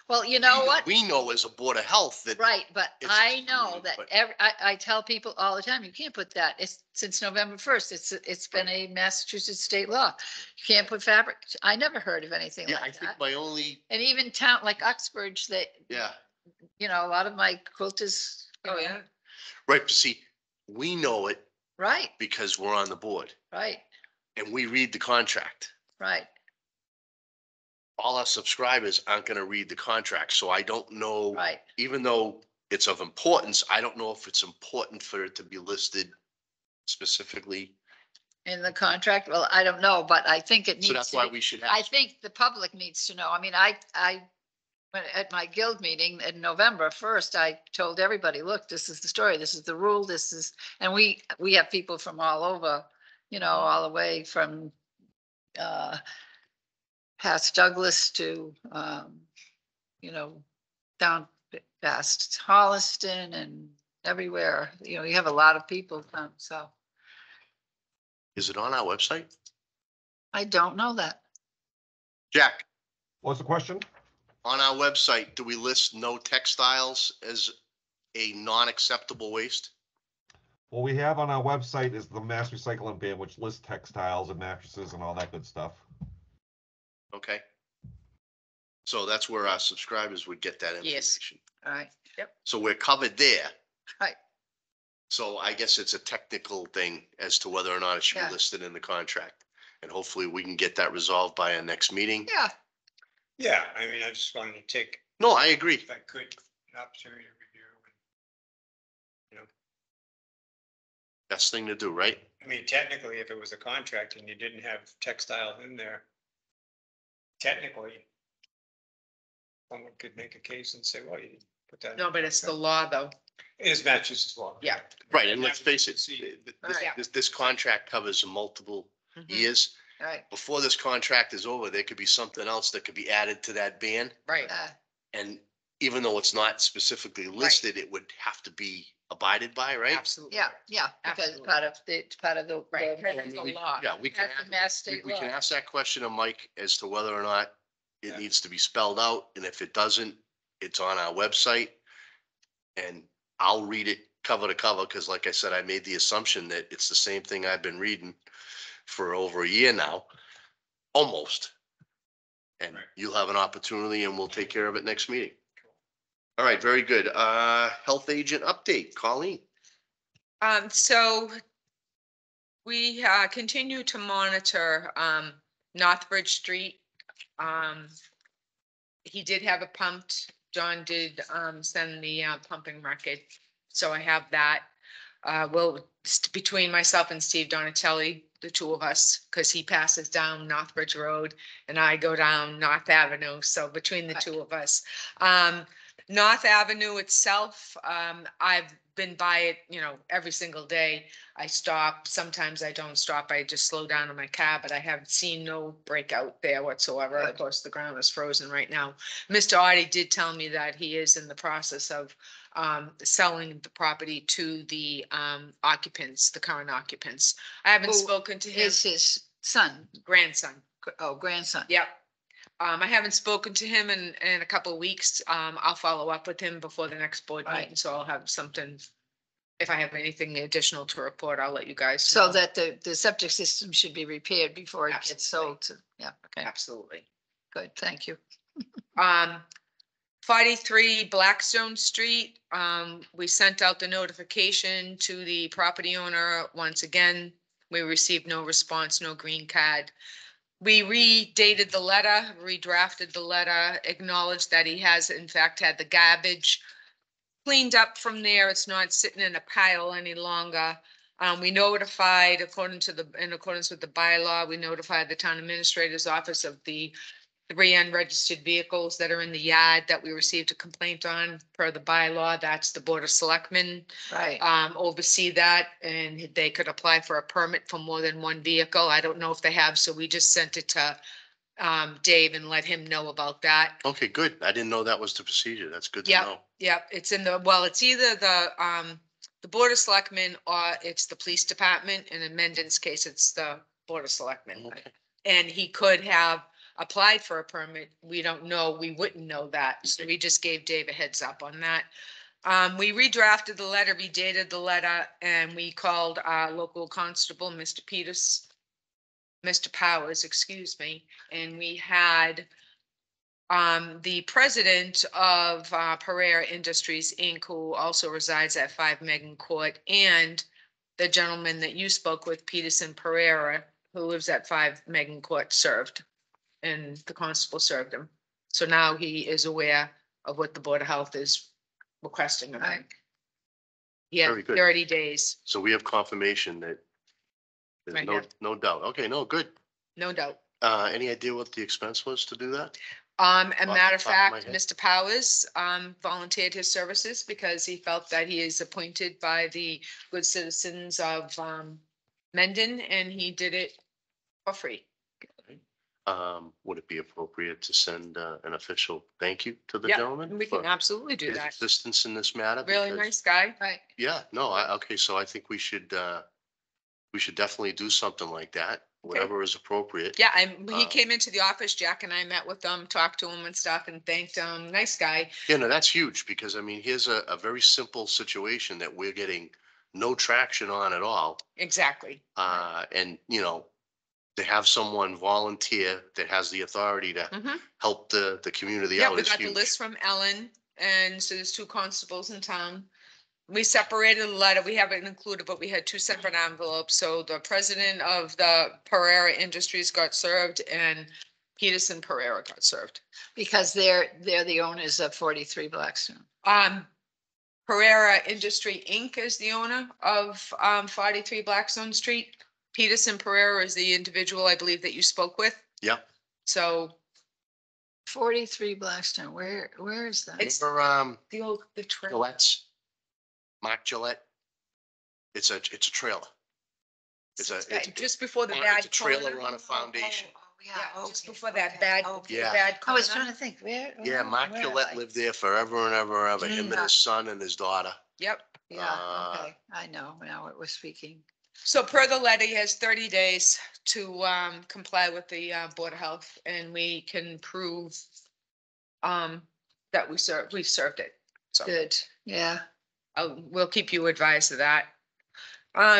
Well, you know what? we know as a Board of Health that. Right, but It's I know excluded, that but- I tell people all the time, you can't put that. It's since November 1st. It's been a Massachusetts state law. You can't put fabric. I never heard of anything Yeah, I like think that. my only, And even town like Uxbridge, yeah, a lot of my quilters. Oh, yeah. right, but see, we know it Right, because we're on the board right, and we read the contract. right. All our subscribers aren't gonna read the contract, so I don't know. Right. Even though it's of importance, I don't know if it's important for it to be listed specifically. In the contract, well, I don't know, but I think it needs So to. that's why we should I have. think the public needs to know. I mean, I, at my guild meeting in November 1st, I told everybody, look, this is the story, this is the rule, and we have people from all over, all the way from, past Douglas to, down past Holliston and everywhere, you have a lot of people come, so Is it on our website? I don't know that. Jack, What's the question? on our website, do we list no textiles as a non-acceptable waste? What we have on our website is the mass recycling ban, which lists textiles and mattresses and all that good stuff. Okay. So that's where our subscribers would get that Yes. information. All right. Yep. So we're covered there. Right. So I guess it's a technical thing as to whether or not it should Yeah. be listed in the contract. And hopefully we can get that resolved by our next meeting. Yeah. Yeah, I mean, I just wanted to take, No, I agree. if I could, an opportunity to review. Best thing to do, right? I mean, technically, if it was a contract and you didn't have textile in there, technically, someone could make a case and say, well, you didn't put that. in No, but it's the contract. law, though. It is Massachusetts law. Yeah. Right, and let's face it, See, this contract covers multiple Mhm. years. All right. Before this contract is over, there could be something else that could be added to that ban. Right. And even though it's not specifically listed, it would have to be abided by, right? Absolutely. Yeah, because Absolutely. it's part of the. Right. the- It's the law. Yeah, we can, That's the Mass state we can law. ask that question of Mike as to whether or not it Yeah. needs to be spelled out, and if it doesn't, it's on our website. And I'll read it cover to cover, because like I said, I made the assumption that it's the same thing I've been reading for over a year now, almost. And Right. you'll have an opportunity and we'll take care of it next meeting. All right, very good. Health agent update, Colleen. So we continue to monitor Northbridge Street He did have it pumped. John did, send the, pumping record. So I have that. Between myself and Steve Donatelli, the two of us, because he passes down Northbridge Road and I go down North Avenue. So between the two of us, North Avenue itself, I've been by it, every single day. I stop. Sometimes I don't stop. I just slow down in my car, but I have seen no breakout there whatsoever. Of course, the ground is frozen right now. Mr. Audie did tell me that he is in the process of selling the property to the occupants, the current occupants. I haven't Who spoken to him. Is his son, Grandson. grandson? Yep. I haven't spoken to him in a couple of weeks. I'll follow up with him before the next board Right. meeting, so I'll have something. If I have anything additional to report, I'll let you guys So know. that the septic system should be repaired before it gets Absolutely. sold to, yeah, okay, Absolutely. good, thank you. 43 Blackstone Street, we sent out the notification to the property owner. Once again, we received no response, no green card. We redated the letter, redrafted the letter, acknowledged that he has in fact had the garbage cleaned up from there. It's not sitting in a pile any longer. We notified, in accordance with the bylaw, we notified the town administrator's office of the 3 unregistered vehicles that are in the yard that we received a complaint on per the bylaw. That's the Board of Selectmen Right, oversee that, and they could apply for a permit for more than one vehicle. I don't know if they have, so we just sent it to Dave and let him know about that. Okay, good. I didn't know that was the procedure. That's good to Yep. know. Yep, it's it's either the Board of Selectmen or it's the police department. And in Mendon's case, it's the Board of Selectmen. Okay. And he could have applied for a permit. We don't know. We wouldn't know that. So we just gave Dave a heads up on that. We redrafted the letter, redated the letter, and we called our local constable, Mr. Powers, excuse me. And we had the president of Pereira Industries, Inc., who also resides at 5 Megan Court, and the gentleman that you spoke with, Peterson Pereira, who lives at 5 Megan Court, served. And the constable served him. So now he is aware of what the Board of Health is requesting of him. Right. Yeah, Very good. 30 days, So we have confirmation that there's Right no, here. no doubt. Okay, no, good. no doubt. Any idea what the expense was to do that? A Off the matter of top of my fact, head. Mr. Powers volunteered his services because he felt that he is appointed by the good citizens of Mendon, and he did it for free. Would it be appropriate to send an official thank you to the Yeah, gentleman? we can for absolutely do his that. assistance in this matter? Really Because- nice guy. right, Yeah, no, okay, so I think we should definitely do something like that, whatever is appropriate. Yeah, and he Um, came into the office, Jack and I met with him, talked to him and stuff and thanked him. Nice guy. Yeah, no, that's huge because I mean, here's a very simple situation that we're getting no traction on at all. Exactly. And to have someone volunteer that has the authority to Mhm. help the community Yeah, out we is got the huge. list from Ellen, and so there's 2 constables in town. We separated the letter. We haven't included, but we had 2 separate envelopes. So the president of the Pereira Industries got served and Peterson Pereira got served. because they're the owners of 43 Blackstone. Pereira Industry Inc. is the owner of 43 Blackstone Street. Peterson Pereira is the individual, I believe, that you spoke with. Yeah. So 43 Blackstone, where is that? It's- Remember, the trail. Gillette's, Mark Gillette? It's a trailer. It's Just before the it's bad. a trailer corner. on a foundation. Yeah, just before that bad. Yeah. bad I was corner. trying to think, where? Yeah, oh, Mark where am Gillette I? lived there forever and ever and ever, him and Yeah. his son and his daughter. Yep. Yeah, okay, I know, now it was speaking. So per the letter, he has 30 days to comply with the Board of Health, and we can prove that we've served it. So Good, yeah, we'll keep you advised of that.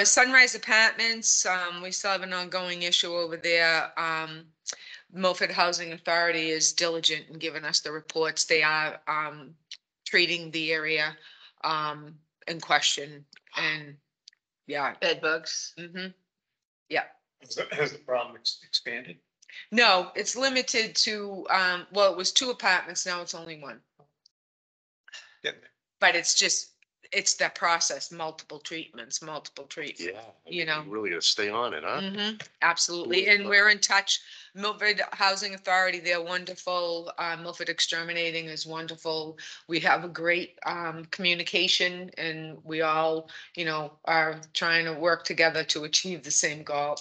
Sunrise Apartments, we still have an ongoing issue over there. Milford Housing Authority is diligent in giving us the reports. They are treating the area in question, and yeah. bed bugs. Mm-hmm. Yeah. Has the problem expanded? No, it's limited to, well, it was 2 apartments, now it's only 1. Yeah. But it's just, it's that process, multiple treatments, Yeah. you know. Really gonna stay on it, huh? Absolutely, and we're in touch. Milford Housing Authority, they're wonderful. Milford Exterminating is wonderful. We have a great communication, and we all, you know, are trying to work together to achieve the same goal,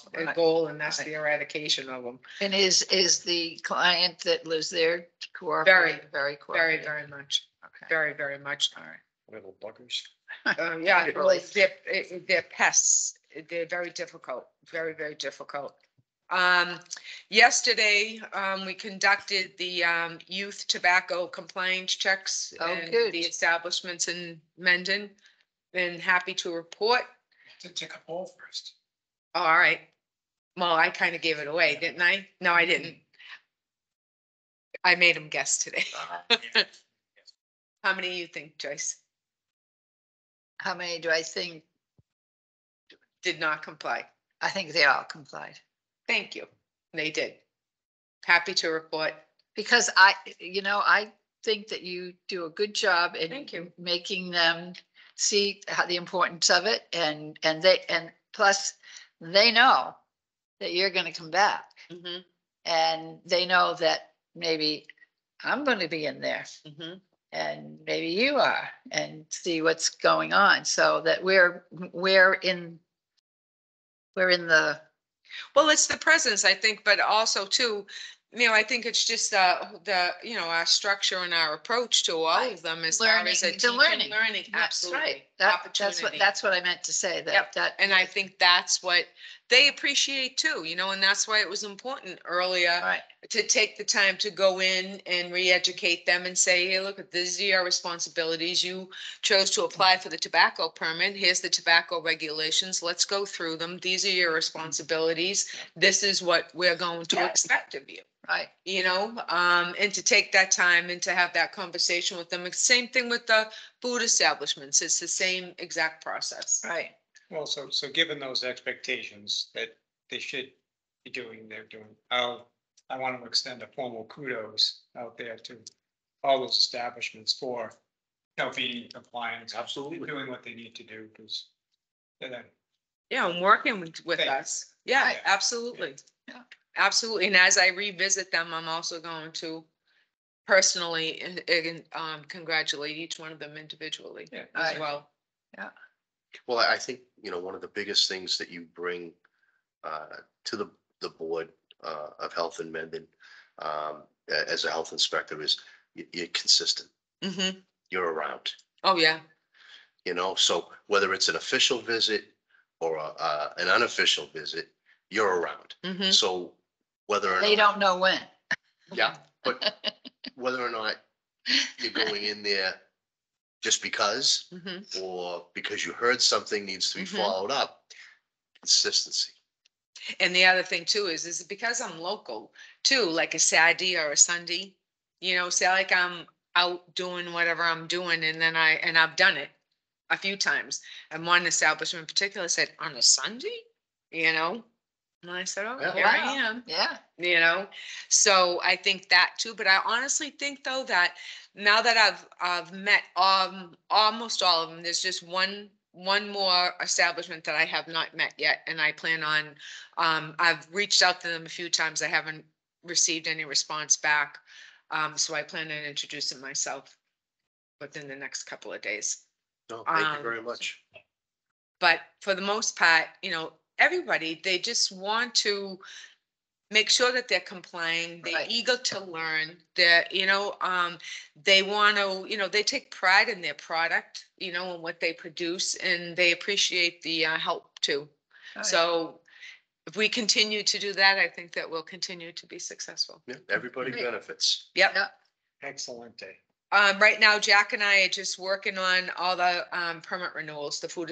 and that's the eradication of them. And is the client that lives there cooperating? Very cooperative. Very much, Okay. very, very much. All right. Little buggers. Yeah, Really? they're pests. They're very difficult, very, very difficult. Yesterday, we conducted the, youth tobacco compliance checks. Oh, in good. The establishments in Mendon, and happy to report. To take a poll first. Oh, all right. Well, I kind of gave it away, didn't I? No, I didn't. I made them guess today. How many you think, Joyce, How many do I think? did not comply? I think they all complied. Thank you. They did. Happy to report. Because I think that you do a good job in Thank you. making them see how the importance of it, and plus they know that you're going to come back, Mhm, and they know that maybe I'm going to be in there, mhm. and maybe you are, and see what's going on, so that we're in the Well, it's the presence, I think, but also too, you know, I think it's just you know, our structure and our approach to all Right. of them as far learning, as a the teaching, learning. learning, That's absolutely. right. Opportunity. That's what I meant to say. Yep. That And I think that's what they appreciate too, you know, and that's why it was important earlier right. to take the time to go in and re-educate them and say, hey, look, these are your responsibilities. You chose to apply for the tobacco permit. Here's the tobacco regulations. Let's go through them. These are your responsibilities. This is what we're going to expect of you. Right. You know, and to take that time and to have that conversation with them. It's the same thing with the food establishments. It's the same exact process. Right. Well, so given those expectations that they should be doing, they're doing, I want to extend a formal kudos out there to all those establishments for, being compliant. Absolutely. Doing what they need to do, because they're Yeah, and working with Thank you. us. Yeah, Right. absolutely. Yeah. Absolutely. And as I revisit them, I'm also going to personally and congratulate each one of them individually Yeah. as Right. well. Well, I think, one of the biggest things that you bring to the Board of Health in Mendon as a health inspector is you're consistent. Mm-hmm. You're around, Oh, yeah. so whether it's an official visit or an unofficial visit, you're around. Mm-hmm. So whether or They not, don't know when. yeah, but whether or not you're going in there just because, Mm-hmm. or because you heard something needs to be Mhm. followed up, consistency. And the other thing too is because I'm local too, like a Saturday or a Sunday, you know, say like I'm out doing whatever I'm doing and then I've done it a few times. And one establishment in particular said, on a Sunday, you know? And I said, oh, Yeah. here I Wow. am. Yeah. You know, so I think that too, but I honestly think though that now that I've met almost all of them, there's just one more establishment that I have not met yet, and I plan on, I've reached out to them a few times. I haven't received any response back. So I plan on introducing myself within the next couple of days. No, thank you very much. But for the most part, you know, everybody, they just want to make sure that they're complying, they're Right. eager to learn, they're, you know, they want to, you know, they take pride in their product, you know, and what they produce, and they appreciate the help too. Right. So if we continue to do that, I think that we'll continue to be successful. Yeah, everybody Great. benefits. Yep. Yeah. excellent day. Right now, Jack and I are just working on all the permit renewals, the food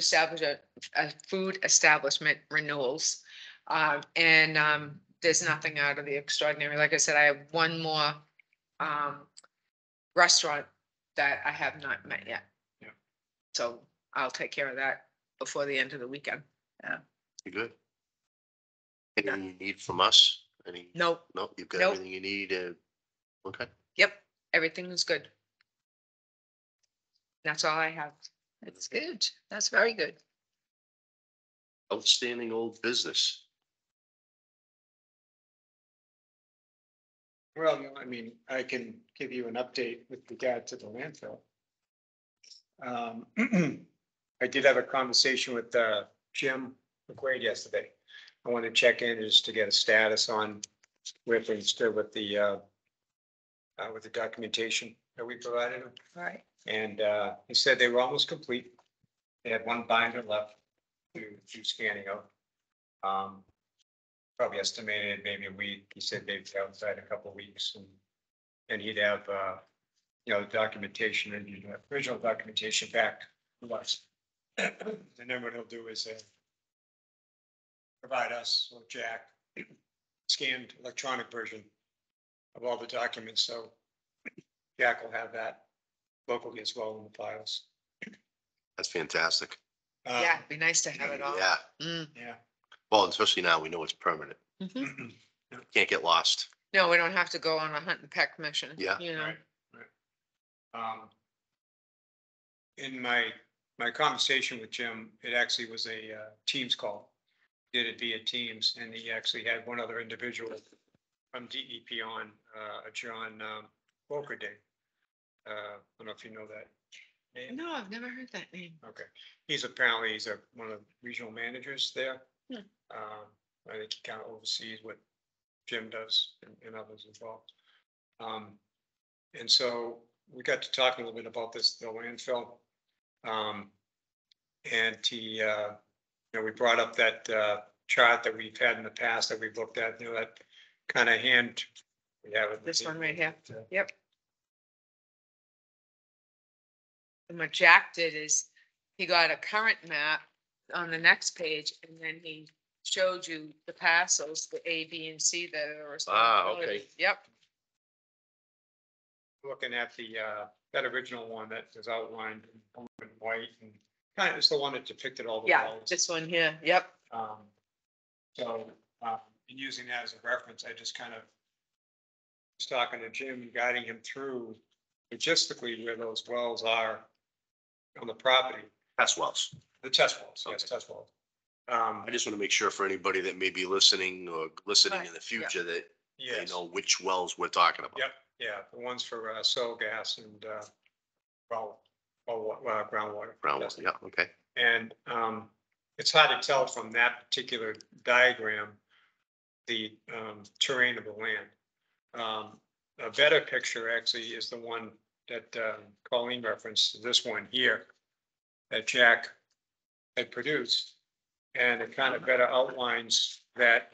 establishment renewals. And there's nothing out of the extraordinary. Like I said, I have one more restaurant that I have not met yet. Yeah. So I'll take care of that before the end of the weekend. You're good. Anything you need from us? Any? Nope, No, you've got Nope. everything you need. Okay. yep, everything is good. That's all I have. It's good. That's very good. Outstanding old business. Well, I mean, I can give you an update with regard to the landfill. I did have a conversation with Jim McQuaid yesterday. I wanted to check in just to get a status on where things stood with the documentation that we provided him. Right. And he said they were almost complete. They had one binder left to do scanning of. Probably estimated maybe a week. He said they'd be outside a couple of weeks and he'd have, you know, the documentation and the original documentation back to us. And then what he'll do is provide us or Jack scanned electronic version of all the documents. So Jack will have that locally as well in the files. That's fantastic. Yeah, it'd be nice to have it all. Yeah. Mm. Yeah. Well, especially now we know it's permanent. Mhm. Can't get lost. No, we don't have to go on a hunt and peck mission. Yeah. You know, Right. In my conversation with Jim, it actually was a Teams call. Did it via Teams, and he actually had one other individual from DEP on, John Day. I don't know if you know that name. no, I've never heard that name. Okay, he's one of the regional managers there. Hmm. I think he kind of oversees what Jim does and others involved. And so we got to talk a little bit about the landfill. And he, you know, we brought up that chart that we've had in the past that we've looked at, you know, that kind of hand. We have it. This one right here. Yep. And what Jack did is he got a current map on the next page and then he showed you the parcels, the A, B, and C that are. Okay. Yep. Looking at the, that original one that was outlined in blue and white and kind of, it's the one that depicted all the Yeah, wells. this one here. Yep. So, in using that as a reference, I just kind of was talking to Jim, guiding him through logistically where those wells are on the property, Test wells. the test wells, yes, Okay. test wells. I just want to make sure for anybody that may be listening or listening Right, in the future that they Yes, know which wells we're talking about. Yep. Yeah, the ones for soil gas and groundwater. Groundwater, yeah, okay. And it's hard to tell from that particular diagram, the terrain of the land. A better picture actually is the one that Colleen referenced, this one here, that Jack had produced. And it kind of better outlines that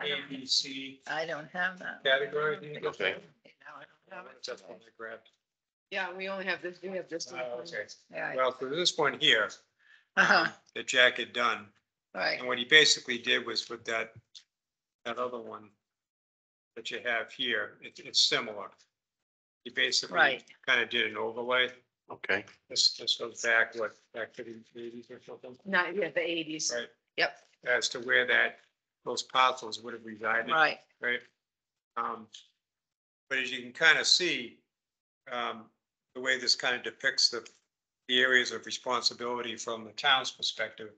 ABC I don't have that. category. Okay. No, I don't have it. That's one I grabbed. Yeah, we only have this, we have this one. Okay. Yeah, Well, for this one here, uh-huh, that Jack had done, right, and what he basically did was with that other one that you have here, it's similar. He basically Right. kind of did an overlay. Okay, This goes back, back to the 80s or something, Not, yeah, the 80s. right? Yep. As to where those parcels would have resided. right, Right? But as you can kind of see, the way this kind of depicts the areas of responsibility from the town's perspective,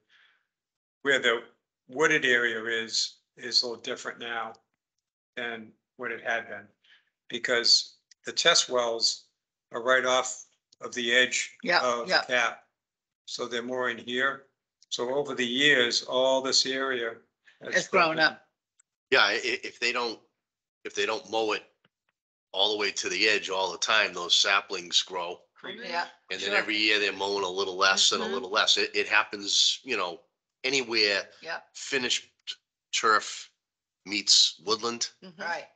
where the wooded area is a little different now than what it had been. Because the test wells are right off of the edge Yeah, of the yeah. cap. So they're more in here. So over the years, all this area it's grown up, yeah, if they don't mow it all the way to the edge all the time, those saplings grow. yeah, And then Sure. every year they're mowing a little less and a Mhm. little less. It happens, you know, anywhere yeah, finished turf meets woodland, Mhm. right,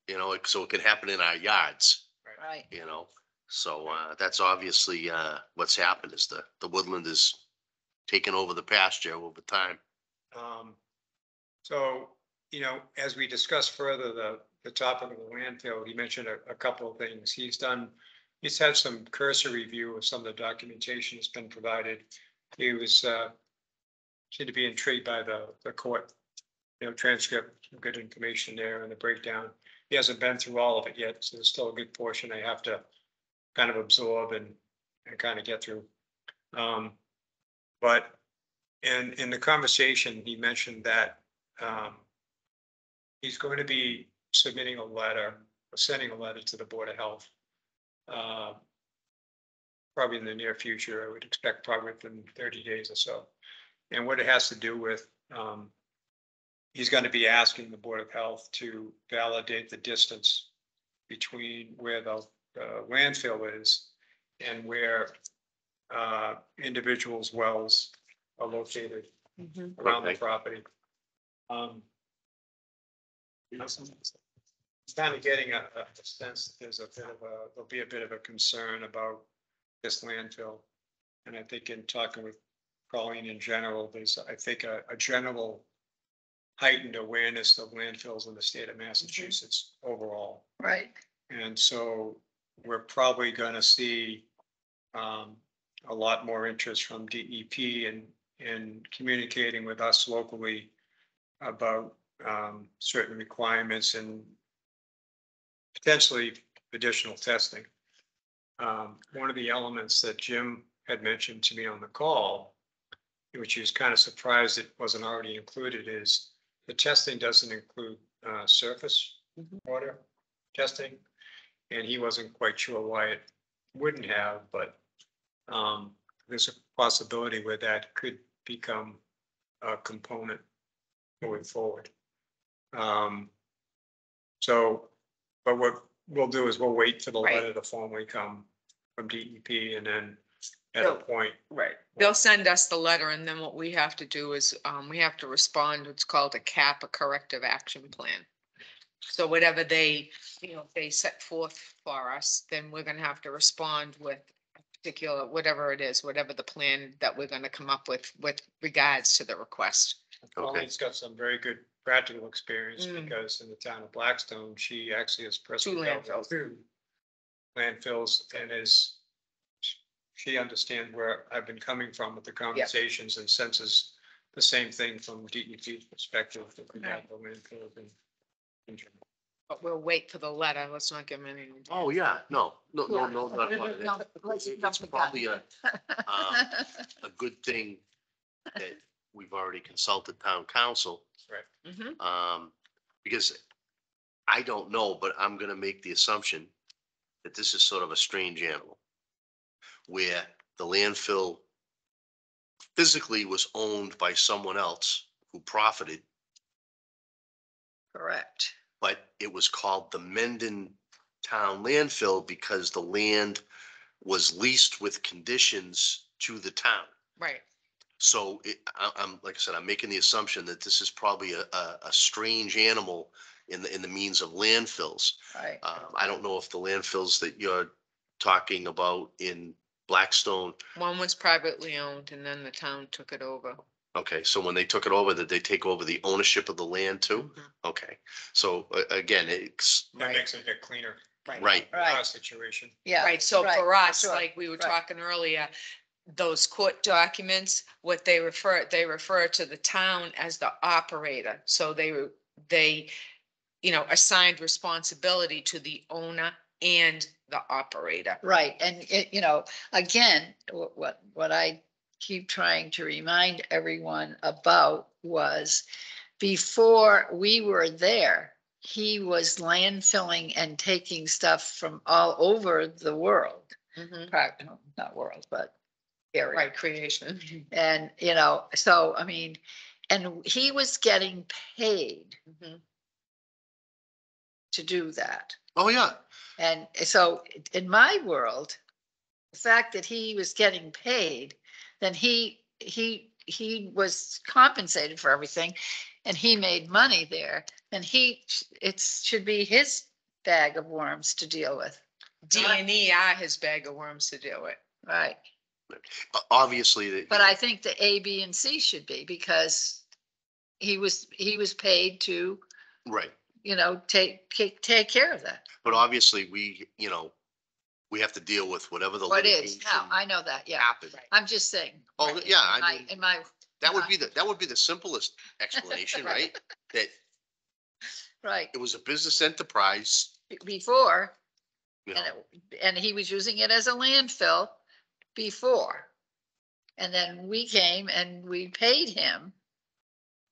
you know, so it can happen in our yards, right, you know. So that's obviously what's happened is the woodland is taking over the pasture over time. So, you know, as we discuss further the topic of the landfill, he mentioned a couple of things. He's had some cursory review of some of the documentation that's been provided. He was seemed to be intrigued by the court transcript, good information there and the breakdown. He hasn't been through all of it yet, so there's still a good portion I have to kind of absorb and kind of get through. But in the conversation, he mentioned that he's going to be submitting a letter, or sending a letter to the Board of Health. Probably in the near future, I would expect probably within 30 days or so. And what it has to do with, he's going to be asking the Board of Health to validate the distance between where the landfill is and where individuals' wells are located around the Okay. property. It's kind of getting a sense that there'll be a bit of a concern about this landfill. And I think in talking with Colleen in general, there's, I think, a general heightened awareness of landfills in the state of Massachusetts overall. Right. And so we're probably going to see a lot more interest from DEP in communicating with us locally about certain requirements and potentially additional testing. One of the elements that Jim had mentioned to me on the call, which he was kind of surprised it wasn't already included, is the testing doesn't include surface water testing. And he wasn't quite sure why it wouldn't have, but there's a possibility where that could become a component going forward. But what we'll do is we'll wait for the Right. letter to formally come from DEP, and then at a So- point, Right. They'll send us the letter, and then what we have to do is, we have to respond, it's called a CAP, a corrective action plan. So whatever they, they set forth for us, then we're gonna have to respond with a particular, whatever it is, whatever the plan that we're gonna come up with regards to the request. Colleen's got some very good practical experience Mm. because in the town of Blackstone, she actually has Two personally dealt with landfills. two landfills and she understands where I've been coming from with the conversations and senses the same thing from DEP's perspective that we have the landfill in general. But we'll wait for the letter, let's not give them any. Oh, yeah, no, not about No, it. let's It's jump the probably gun. a good thing that we've already consulted town council. Mhm. Because I don't know, but I'm gonna make the assumption that this is sort of a strange animal. Where the landfill physically was owned by someone else who profited, Correct. but it was called the Mendon Town Landfill because the land was leased with conditions to the town. Right, So I'm, like I said, I'm making the assumption that this is probably a strange animal in the means of landfills. Right. I don't know if the landfills that you're talking about in Blackstone, one was privately owned and then the town took it over. okay, so when they took it over, did they take over the ownership of the land too? Mhm. Okay, so again, it's, That Right. makes it a bit cleaner. right, Right. Our situation. Yeah. Right, so right, for us, sure, like we were right. talking earlier, those court documents, what they refer to the town as the operator. So they, assigned responsibility to the owner and the operator. Right, and again, what I keep trying to remind everyone about was before we were there, he was landfilling and taking stuff from all over the world. No, not world, but area. Right, creation. And, so, I mean, and he was getting paid Mhm. to do that. oh, yeah, And so in my world, the fact that he was getting paid, then he was compensated for everything and he made money there, and it should be his bag of worms to deal with. D&E are his bag of worms to deal with. Right. obviously that. But I think the A, B, and C should be, because he was paid to, Right, take care of that. but obviously we, we have to deal with whatever the What is, litigation how, I know that, yeah. happened. I'm just saying. Oh, right, yeah, in I my- mean, In my, that would be the simplest explanation, right? That right, it was a business enterprise, before, you and know, and he was using it as a landfill before. And then we came and we paid him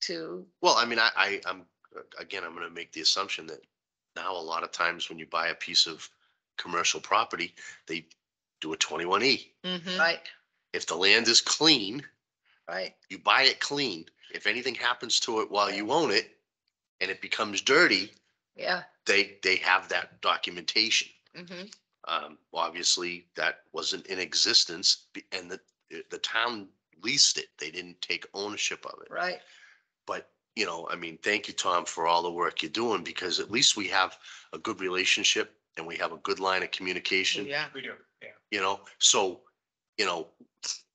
to, well, I mean, I'm, again, I'm gonna make the assumption that now a lot of times when you buy a piece of commercial property, they do a 21E. Mhm. right, If the land is clean, right, you buy it clean. If anything happens to it while you own it and it becomes dirty, yeah, they have that documentation. Mhm. Obviously that wasn't in existence and the town leased it. They didn't take ownership of it. right, But, you know, I mean, thank you, Tom, for all the work you're doing because at least we have a good relationship and we have a good line of communication, Yeah. We do, yeah. you know, so, you know,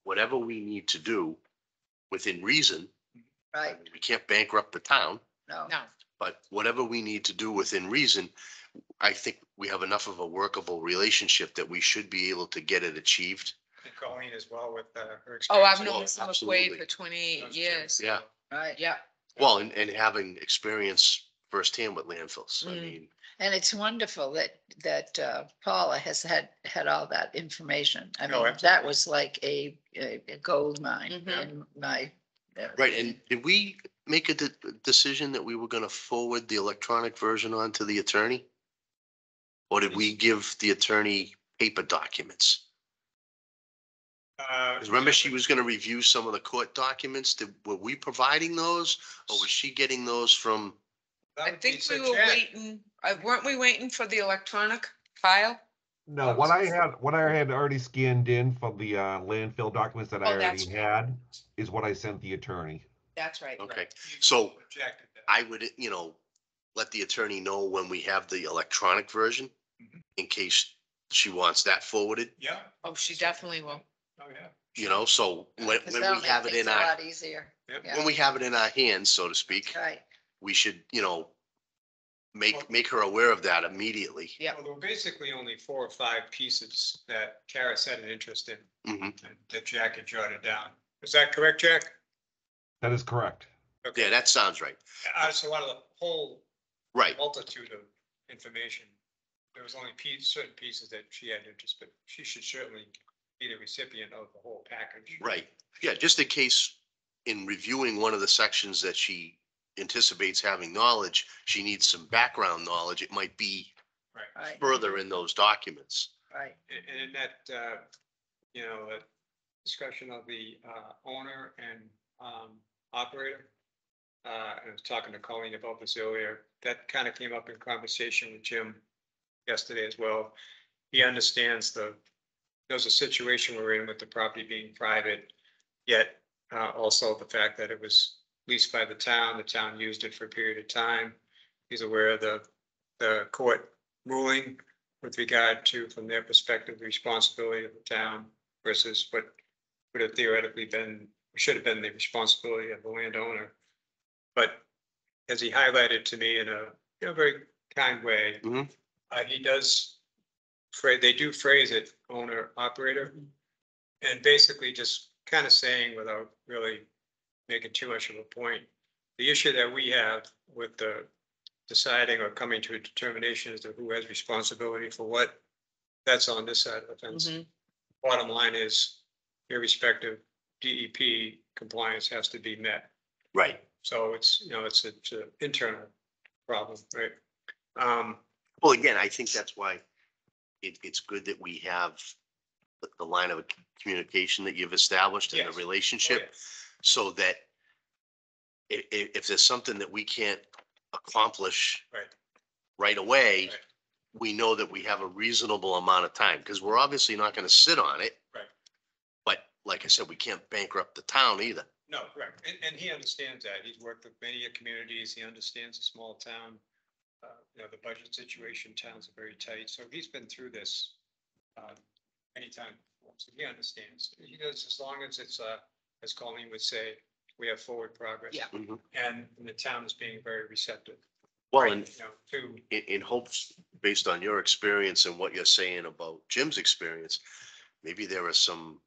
whatever we need to do within reason, right, we can't bankrupt the town, no, No. but whatever we need to do within reason, I think we have enough of a workable relationship that we should be able to get it achieved. And Colleen as well with her experience. Oh, I've Well, known Mr. McQuaid absolutely. for 28 Knows years. Jim. Yeah. right. Yeah. Well, and having experience firsthand with landfills, I Mm. mean, And it's wonderful that Paula has had all that information. I Oh, mean, that absolutely. was like a gold mine Mhm. in my. right, and did we make a decision that we were gonna forward the electronic version on to the attorney? Or did we give the attorney paper documents? 'Cause remember, she was gonna review some of the court documents. Were we providing those? Or was she getting those from? I think we were waiting, weren't we waiting for the electronic file? No, That what was- what I had already scanned in from the landfill documents that I Oh, that's already right. had is what I sent the attorney. That's right. Okay, so Objected that. I would, you know, let the attorney know when we have the electronic version Mhm. in case she wants that forwarded, Yeah. Oh, she definitely will. Oh, yeah. you know, so when 'Cause we that'll make have it things in a our, lot easier. Yep. Yeah. when we have it in our hands, so to speak, Right, we should, you know, make her aware of that immediately. Yeah. Well, there were basically only 4 or 5 pieces that Karis had an interest in, Mhm. that Jack had jotted down. Is that correct, Jack? That is correct. Okay. Yeah, that sounds right. So out of the whole Right. multitude of information, there was only certain pieces that she had interest, but she should certainly be the recipient of the whole package. Right. Yeah, just in case in reviewing one of the sections that she anticipates having knowledge, she needs some background knowledge. It might be right, further in those documents. right, And in that, you know, that discussion of the owner and operator, and I was talking to Colleen about this earlier, that kind of came up in conversation with Jim yesterday as well. He understands there's a situation we're in with the property being private, yet also the fact that it was leased by the town used it for a period of time. He's aware of the court ruling with regard to, from their perspective, the responsibility of the town versus what would have theoretically been, should have been the responsibility of the landowner. But as he highlighted to me in a, you know, very kind way, Mhm. He does, they do phrase it owner operator. And basically just kind of saying, without really making too much of a point, the issue that we have with the deciding or coming to a determination as to who has responsibility for what, that's on this side of the fence. Mhm. Bottom line is, irrespective, DEP compliance has to be met. Right. So it's, you know, it's an internal problem, right? Well, again, I think that's why it's good that we have the line of communication that you've established in the Yes. relationship, so that if there's something that we can't accomplish Right. right away, Right. we know that we have a reasonable amount of time, because we're obviously not going to sit on it. Right. But like I said, we can't bankrupt the town either. No, correct. And he understands that. He's worked with many communities. He understands a small town. You know, the budget situation, towns are very tight. So he's been through this many times before. So he understands. He does, as long as it's, as Colleen would say, we have forward progress. Yeah. Mhm. And the town is being very receptive. Well, and You know, to, in hopes based on your experience and what you're saying about Jim's experience, maybe there are some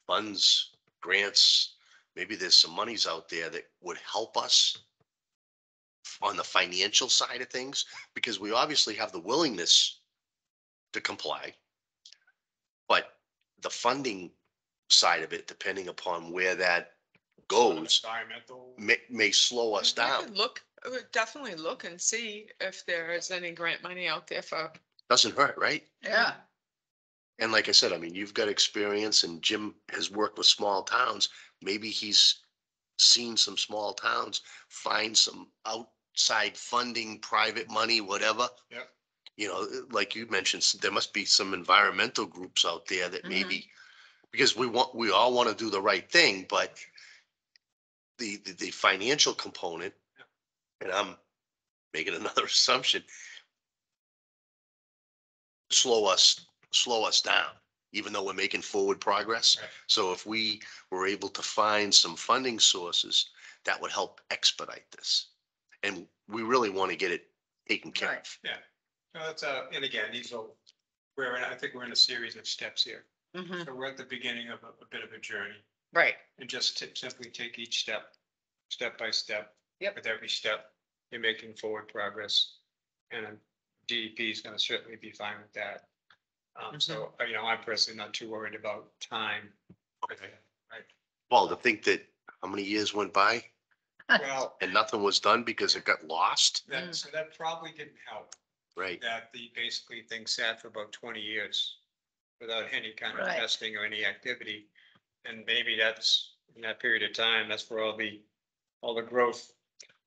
funds, grants, maybe there's some monies out there that would help us on the financial side of things, because we obviously have the willingness to comply. But the funding side of it, depending upon where that goes, Environmental. may slow us We down. could look, I would definitely look and see if there is any grant money out there for. Doesn't hurt, right? Yeah, And like I said, I mean, you've got experience and Jim has worked with small towns. Maybe he's seen some small towns find some outside funding, private money, whatever. Yep. You know, like you mentioned, there must be some environmental groups out there that maybe, because we all want to do the right thing, but the financial component, and I'm making another assumption, slow us down, even though we're making forward progress. Right. So if we were able to find some funding sources, that would help expedite this. And we really want to get it taken care Right. of. Yeah, no, that's, and again, I think we're in a series of steps here. Mhm. So we're at the beginning of a bit of a journey, Right. and just simply take each step by step. Yep. With every step, you're making forward progress, and DEP is gonna certainly be fine with that. So, you know, I'm personally not too worried about time. Right, Well, to think that how many years went by well, and nothing was done because it got lost, so that probably didn't help, right? that basically things sat for about 20 years without any kind of Right. testing or any activity. And maybe that's, in that period of time, that's where all the growth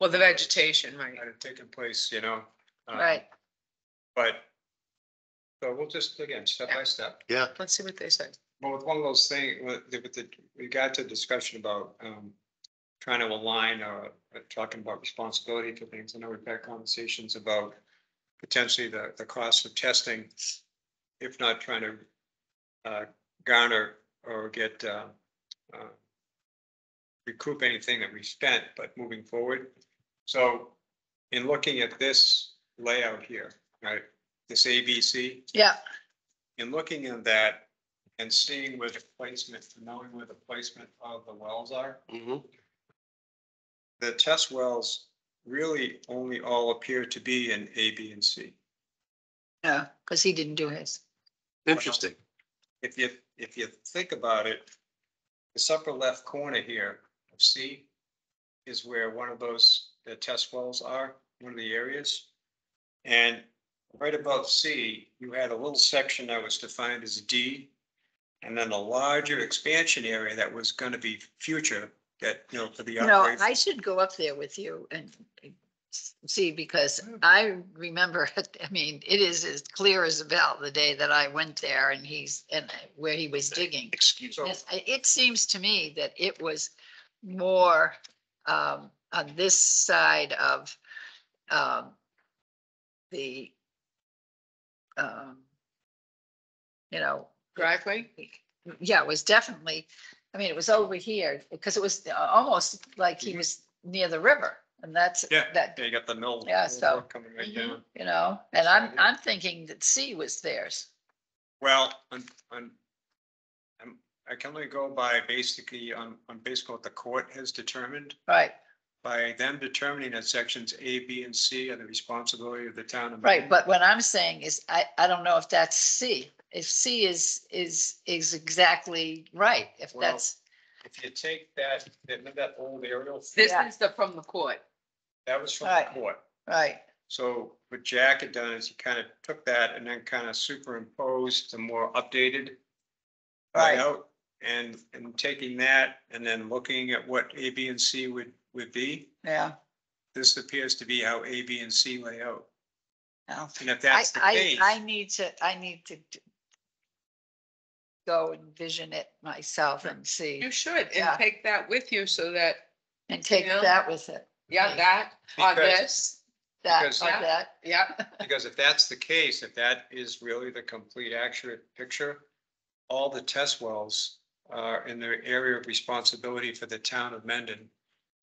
Well, the vegetation, right. might have taken place, you know? right. But, so we'll just, again, step by step. Yeah, Let's see what they say. Well, with one of those things, we got to discussion about, trying to align or talking about responsibility for things. I know we've had conversations about potentially the cost of testing, if not trying to garner or get recoup anything that we spent, but moving forward. So in looking at this layout here, right, this ABC, Yeah, in looking at that and seeing where the placement, knowing where the placement of the wells are, the test wells really only all appear to be in A, B, and C. yeah, because he didn't do his. interesting. If you think about it, this upper left corner here of C is where one of the test wells are, one of the areas. And right above C, you had a little section that was defined as D. And then a larger expansion area that was gonna be future, that, you know, for the You know, operation. I should go up there with you and see, because I remember, I mean, it is as clear as a bell the day that I went there and where he was digging. Excuse me. Yes, it seems to me that it was more on this side of the you know, Driveway? yeah, it was definitely, I mean, it was over here because it was almost like he was near the river, and that's Yeah, that, you got the mill. Yeah, mill so- work coming right down. you know, and I'm thinking that C was theirs. Well, I can only go by basically on basically what the court has determined. Right, By them determining that sections A, B, and C are the responsibility of the town. of right. Maine. But what I'm saying is, I don't know if that's C. If C is exactly right, if Well, that's, If you take that old aerial, This Yeah. is from the court. that was from Right. the court. right, So what Jack had done is he kind of took that and then kind of superimposed the more updated right, layout. And taking that and then looking at what A, B, and C would be, yeah. this appears to be how A, B, and C lay out. No. And if that's the case. I need to go and vision it myself and see, You should, Yeah. and take that with you so that, and take Yeah. that with it, yeah, that, on Because- this, that, Because- of that, yeah. Because if that's the case, if that is really the complete accurate picture, all the test wells are in their area of responsibility for the town of Mendon,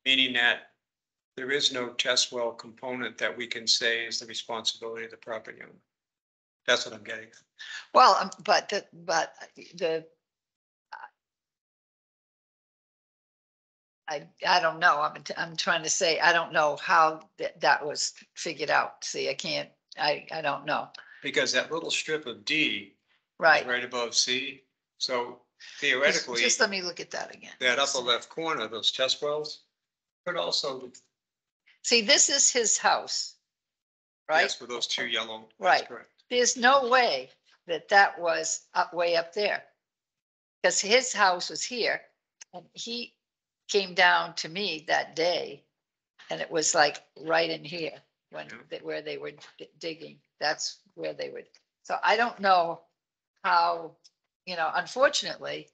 meaning that there is no test well component that we can say is the responsibility of the property owner. That's what I'm getting at. Well, but I don't know. I'm trying to say, I don't know how that was figured out. See, I don't know. Because that little strip of D Right. is right above C. So Just theoretically, let me look at that again. that upper left corner, those test wells, could also, See, this is his house. Right? yes, with those two yellow. That's Right. correct. There's no way that was way up there. Because his house was here and he came down to me that day. And it was like right in here where they were digging. That's where they would. So I don't know how, unfortunately,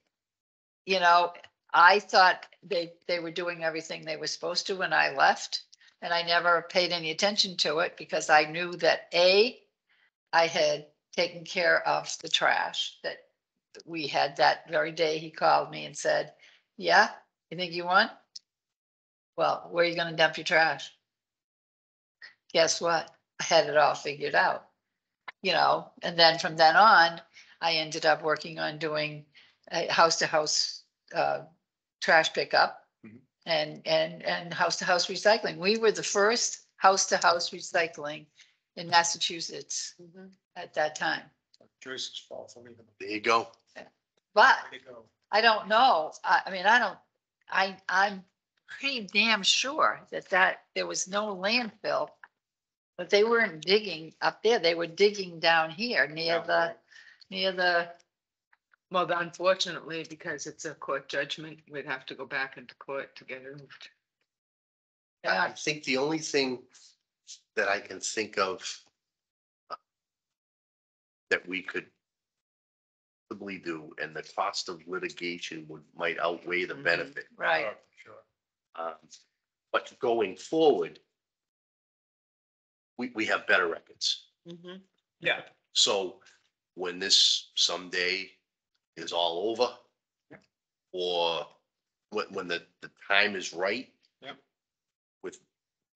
I thought they were doing everything they were supposed to when I left. And I never paid any attention to it because I knew that I had taken care of the trash that we had that very day. He called me and said, yeah, you think you won? Well, where are you gonna dump your trash? Guess what? I had it all figured out, and then from then on, I ended up working on doing a house-to-house trash pickup Mhm. and house-to-house recycling. We were the first house-to-house recycling in Massachusetts at that time. Joyce's fault for leaving. There you go. But Way to go. I don't know. I mean, I'm pretty damn sure that there was no landfill. But they weren't digging up there. They were digging down here near the, Well, unfortunately, because it's a court judgment, we'd have to go back into court to get it moved. I think the only thing that I can think of that we could possibly do, and the cost of litigation might outweigh the Mhm. benefit. right. Oh, sure. But going forward, we have better records. Mhm. Yeah, So when this someday is all over, or when the time is right. Yep. With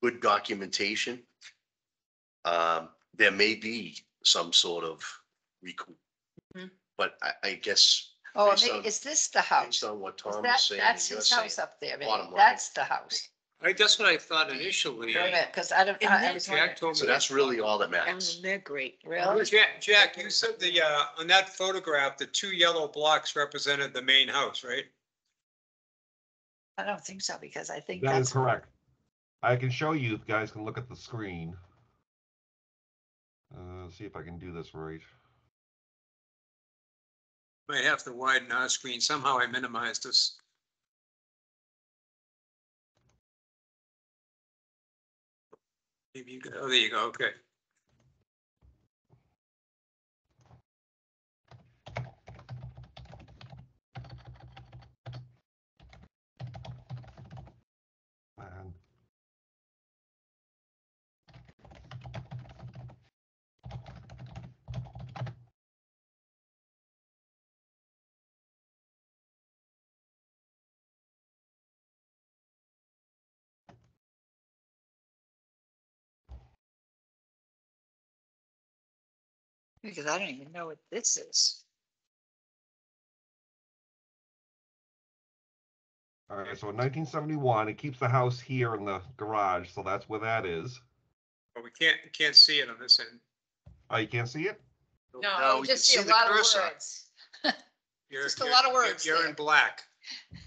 good documentation, there may be some sort of recoup. Mhm. But I guess Oh, based on- is this the house? based on what Is Tom that- is saying, That's and you're his saying, house up there, bottom maybe. line. That's the house. that's what I thought initially. Because I don't, And I then was Jack wondering, told me. so that's really all that And matters. they're great. really? Jack, you said on that photograph, the two yellow blocks represented the main house, right? I don't think so, because I think That is that's. correct. I can show you, if you guys can look at the screen. See if I can do this right. Might have to widen our screen. Somehow I minimized this. Maybe you go, oh, there you go, okay. And Because I don't even know what this is. all right, so in 1971, it keeps the house here in the garage, so that's where that is. But we can't see it on this end. Oh, you can't see it? No, we you can just see a see the lot of cursor. words. You're- Just a you're- lot of words You're there. in black.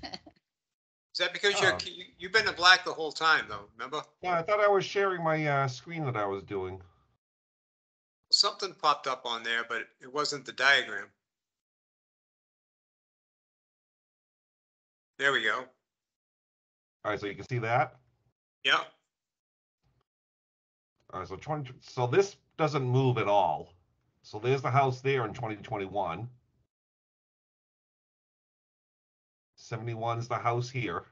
Is that because Oh. you've been in black the whole time though, remember? Yeah, I thought I was sharing my screen that I was doing. Something popped up on there, but it wasn't the diagram. There we go. All right, so you can see that. Yeah, All right, so so this doesn't move at all. So there's the house there in 2021. 71 is the house here.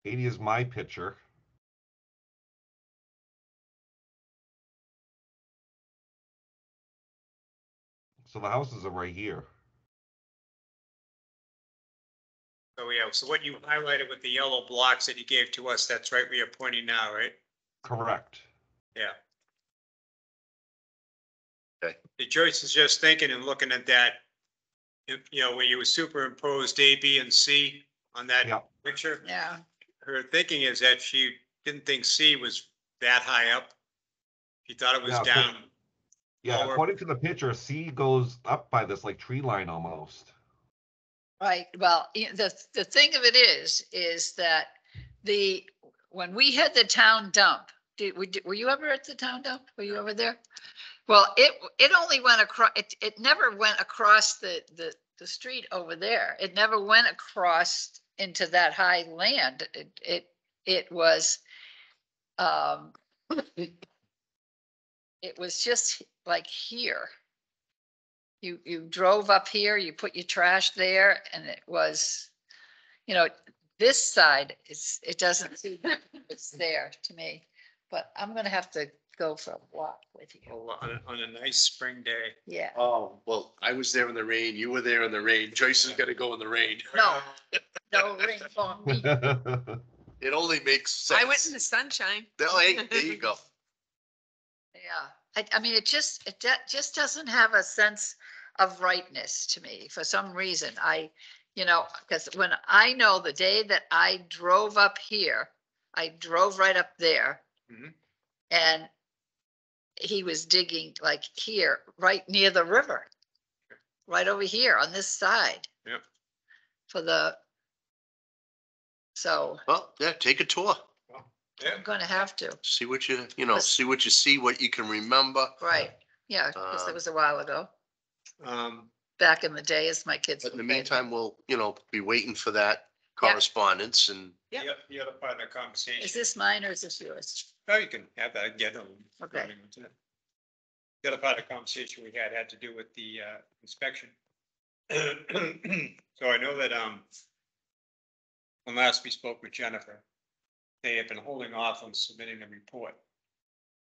80 is my picture. So the houses are right here. so what you highlighted with the yellow blocks that you gave to us, that's right where you're pointing now, right? Correct. Yeah, Joyce is just thinking and looking at that, you know, when you superimposed A, B, and C on that Yeah. picture, Yeah, her thinking is that she didn't think C was that high up. She thought it was Yeah, down. Yeah, Lower. according to the picture, C goes up by this like tree line almost. right. Well, the thing of it is that when we had the town dump, were you ever at the town dump? Were you ever there? Well, it only went across, it never went across the street over there. It never went across into that high land. It was, it was just like here. You drove up here, you put your trash there, and it was, you know, this side it doesn't seem it's there to me. But I'm gonna have to go for a walk with you. On a nice spring day. Yeah. Oh, well, I was there in the rain. You were there in the rain. Joyce is gonna go in the rain. No, no ring for me. It only makes sense. I went in the sunshine. Hey, there you go. Yeah, I mean, it just doesn't have a sense of rightness to me for some reason. You know, because when I know the day that I drove up here, I drove right up there. Mhm. And he was digging like here, right near the river, right over here on this side. Yep. So Well, yeah, take a tour. Yeah. I'm gonna have to, See what see what you see, what you can remember. right, yeah, because it was a while ago, Um, back in the day as my kids. But in the would say. meantime, we'll, be waiting for that correspondence and the other part of the conversation. Is this mine or is this yours? Oh, you can have that, get them. Okay. The other part of the conversation we had to do with the inspection. So I know that when last we spoke with Jennifer, they had been holding off on submitting the report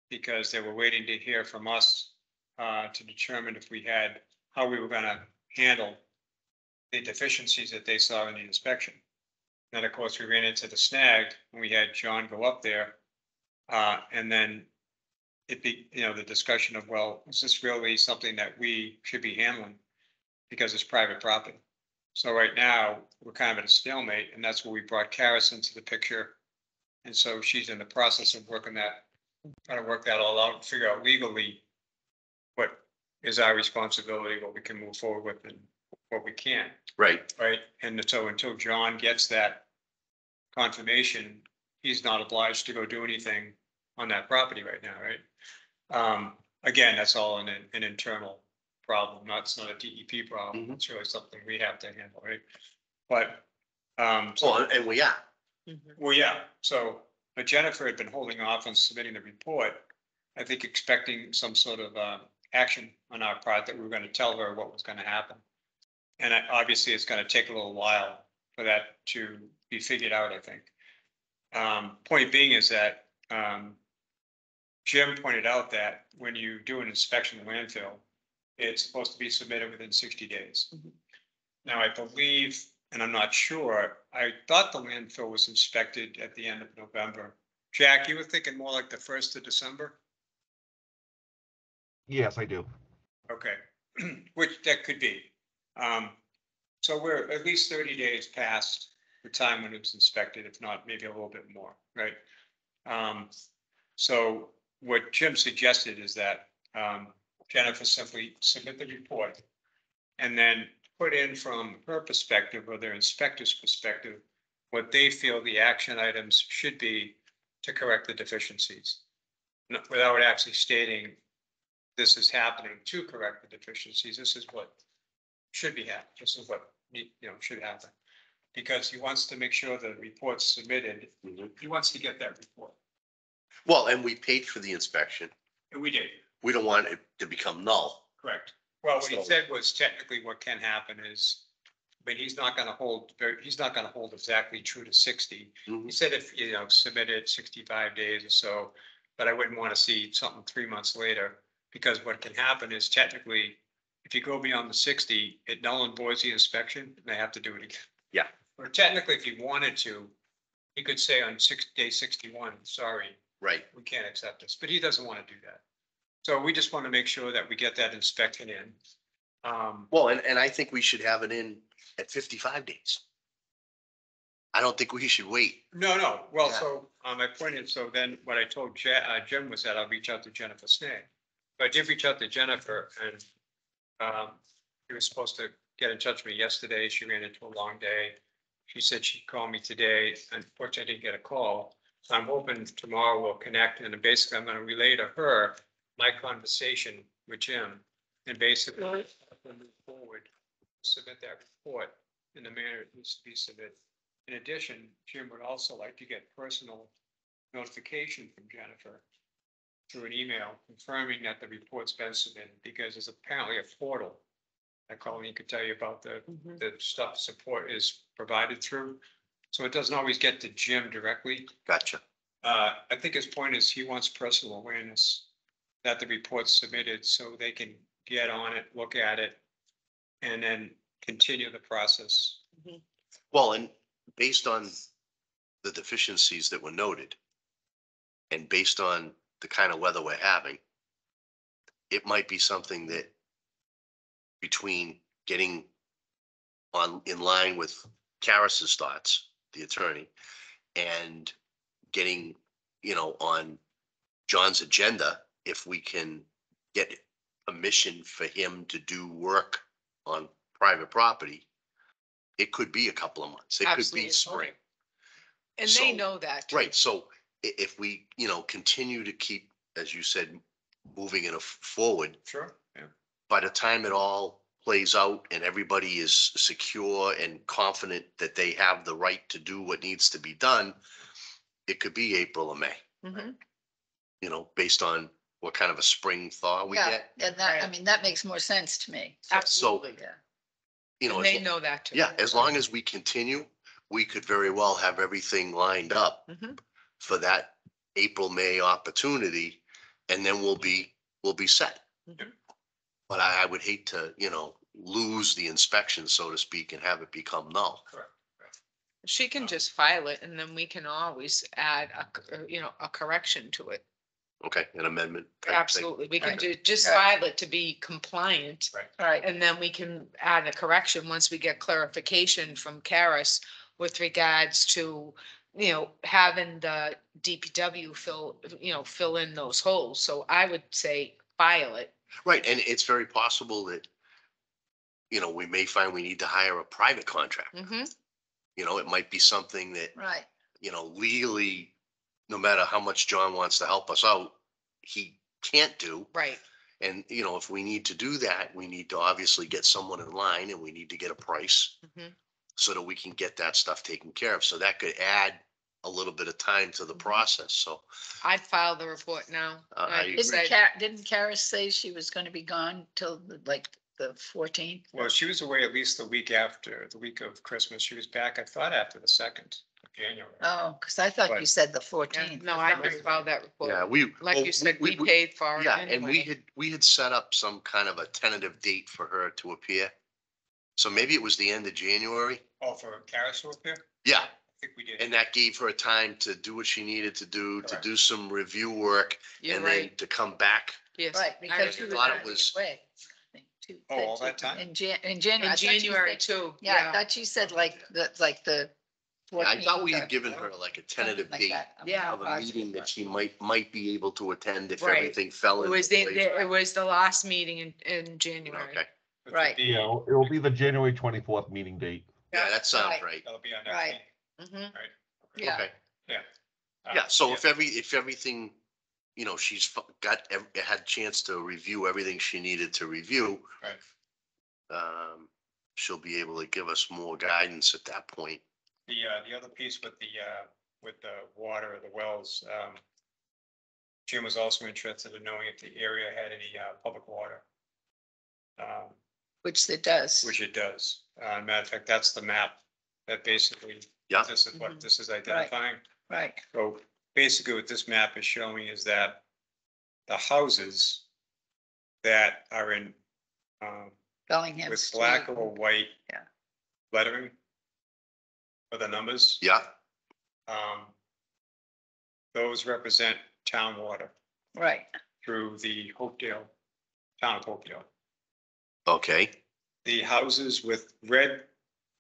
because they were waiting to hear from us to determine if we had, how we were gonna handle the deficiencies that they saw in the inspection. Then, of course, we ran into the snag when we had John go up there. And then the discussion of, well, is this really something that we should be handling? Because it's private property. So right now, we're kind of at a stalemate, and that's where we brought Karis into the picture. And so she's in the process of trying to work that all out, and figure out legally what is our responsibility, what we can move forward with, and what we can't. right. Right, and so until John gets that confirmation, he's not obliged to go do anything on that property right now, right? Again, that's all an internal problem, it's not a DEP problem, Mhm. it's really something we have to handle, right? But, Well, and we are. well, yeah, so, but Jennifer had been holding off on submitting the report, I think expecting some sort of action on our part that we were gonna tell her what was gonna happen. And obviously, it's gonna take a little while for that to be figured out, I think. Point being is that Jim pointed out that when you do an inspection of landfill, it's supposed to be submitted within 60 days. Now, I believe, and I'm not sure, I thought the landfill was inspected at the end of November. Jack, you were thinking more like the 1st of December? Yes, I do. Okay, which that could be. So we're at least 30 days past the time when it was inspected, if not maybe a little bit more, right? So what Jim suggested is that Jennifer simply submit the report and then put in from her perspective or their inspector's perspective, what they feel the action items should be to correct the deficiencies. Without actually stating this is happening to correct the deficiencies, this is what should be happening, this is what should happen. Because he wants to make sure the report's submitted, he wants to get that report. Well, and we paid for the inspection. And we did, We don't want it to become null. correct. Well, what he So- said was technically what can happen is, but he's not gonna hold exactly true to 60. Mhm. He said if, submitted 65 days or so, but I wouldn't want to see something 3 months later. Because what can happen is technically, if you go beyond the 60, it null and voids the inspection, and they have to do it again. Yeah. Or technically, if you wanted to, he could say on day 61, sorry, Right. we can't accept this, but he doesn't want to do that. So we just want to make sure that we get that inspection in. Well, and I think we should have it in at 55 days. I don't think we should wait. No, well, Yeah. so, my point is, so then what I told Jim was that I'll reach out to Jennifer Snag. But I did reach out to Jennifer and, she was supposed to get in touch with me yesterday. She ran into a long day. She said she'd call me today. Unfortunately, I didn't get a call. So I'm hoping tomorrow we'll connect and basically I'm gonna relay to her my conversation with Jim. And basically, we'll move forward, submit that report in the manner it needs to be submitted. In addition, Jim would also like to get personal notification from Jennifer through an email confirming that the report's been submitted, because there's apparently a portal that Colleen could tell you about the stuff support is provided through. So it doesn't always get to Jim directly. Gotcha. I think his point is he wants personal awareness that the report's submitted so they can get on it, look at it, and then continue the process. Well, and based on the deficiencies that were noted, and based on the kind of weather we're having, it might be something that between getting in line with Karis's thoughts, the attorney, and getting, on John's agenda, if we can get permission for him to do work on private property, it could be a couple of months. It could Absolutely. be spring. And So- they know that. too. Right, so if we, continue to keep, as you said, moving it forward, Sure, yeah. by the time it all plays out and everybody is secure and confident that they have the right to do what needs to be done, it could be April or May, Mhm. based on what kind of a spring thaw we Yeah, get. and that, I Right. mean, that makes more sense to me. Absolutely. Yeah. And As they lo- know that too. Yeah, as long as we continue, we could very well have everything lined up Mhm. for that April, May opportunity, and then we'll be set. Mhm. But I would hate to, lose the inspection, so to speak, and have it become null. Correct. She can just file it and then we can always add a correction to it. Okay, an amendment. type thing. Absolutely. We can just Right. file it to be compliant. All right, And then we can add a correction once we get clarification from Karis with regards to, having the DPW fill in those holes. So I would say file it. Right, and it's very possible that, we may find we need to hire a private contractor. Mhm. It might be something that, right. legally, no matter how much John wants to help us out, he can't do. Right. And, if we need to do that, we need to obviously get someone in line and we need to get a price Mhm. so that we can get that stuff taken care of. So that could add a little bit of time to the process. So I'd file the report now. I Like you agree. said, Didn't Karis say she was gonna be gone till the 14th? Well, she was away at least the week of Christmas. She was back, I thought, after the 2nd of January. Oh, because I thought you But- said the yeah, 14th. no, I would file that report. yeah, we. Like well, you said, we paid for it Yeah, and anyway. we had set up some kind of a tentative date for her to appear. So maybe it was the end of January. Oh, for Karis to appear? Yeah, I think we did. and that gave her time to do what she needed to do, to Correct. do some review work, You're and then right. to come back. Yes. Right, I because she remember was thought gonna it be was- away. I think, too. Oh, all that time? In January. In I thought you January said- too. Yeah, I thought you said like the. I thought we 14th had or given her like a tentative something like date that. I'm Yeah. not of a positive, meeting that but- she might be able to attend if Right. everything fell It into was place. it was the last meeting in January. Okay, Which would Right. be- Yeah, it will be the January 24th meeting date. yeah, that sounds Right. right. That'll be on next Right. meeting, Mhm. right? Yeah. Okay, Uh, yeah, so if everything, she's had a chance to review everything she needed to review. Right. She'll be able to give us more guidance at that point. The other piece with the water, the wells, Jim was also interested in knowing if the area had any, public water. Which it does. Which it does. Matter of fact, that's the map that basically, Yeah. this is what Mhm. this is identifying. Right, So basically what this map is showing is that the houses that are in, Bellingham with Street. black or white. Yeah. Lettering. For the numbers. Yeah, Those represent town water. Right, through the Hopedale, town of Hopedale. Okay, The houses with red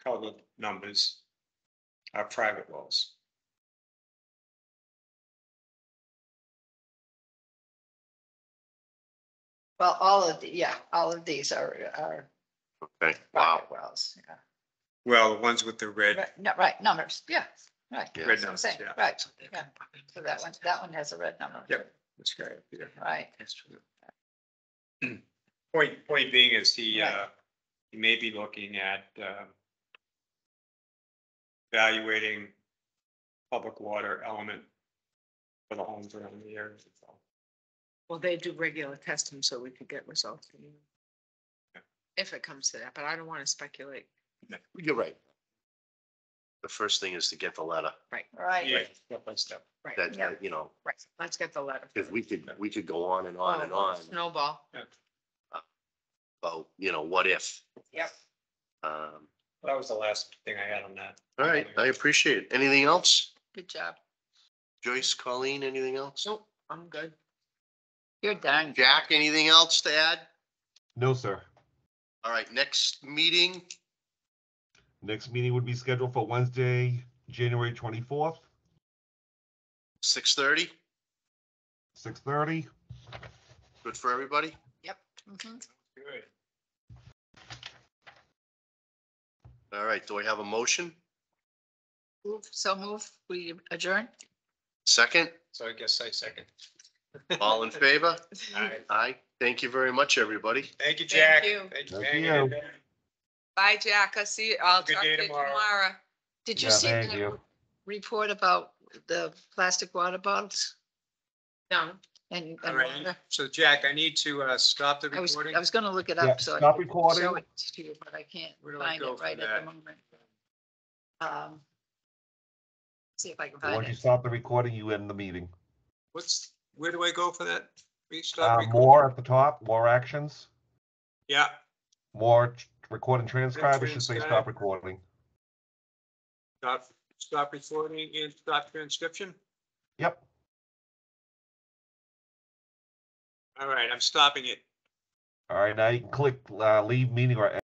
colored numbers are private wells. Well, all of these are okay, wow. private wells, yeah. Well, the ones with the red, Right, no, right, numbers, yeah, right. Yeah. That's what I'm saying, Yeah. right, yeah. So that one has a red number. Yep. that's great. Yeah. Right, Point being is he Right. may be looking at, evaluating public water element for the homes around the area. So, Well, they do regular testing so we could get results. If it comes to that, but I don't want to speculate. You're right. The first thing is to get the letter right. yeah, step by step. Right, that, Yeah. you know, right. Let's get the letter. because we could go on and on and on Snowball. about, you know, what if. Yep. That was the last thing I had on that. All right, I appreciate it. Anything else? Good job. Joyce, Colleen, anything else? Nope, I'm good. You're done. Jack, anything else to add? No, sir. All right, next meeting, Next meeting would be scheduled for Wednesday, January 24th, 6:30. 6:30. Good for everybody? Mhm. Good. All right, do I have a motion? Move, we adjourn? Second? So I guess I second. All in favor? All right. Aye. Thank you very much, everybody. Thank you, Jack. you. Thank you. Thank for hanging you. in there. Bye, Jack. I'll see you. I'll Good talk day to you tomorrow. tomorrow. Did you Yeah, see thank the you. report about the plastic water bottles No, and All right, water? so Jack, I need to stop the I was recording. gonna look it Yeah, up, so I stop could recording. show it to you, but I can't Where do I find go it for right at that? the moment. See if I can Once find you it. stop the recording, you end the meeting. Where do I go for that? Restart recording? More at the top, more actions, Yeah, more record and transcribe. It should say Transcribe. stop recording. stop recording and stop transcription. Yep. All right, I'm stopping it. All right, now you can click leave meeting or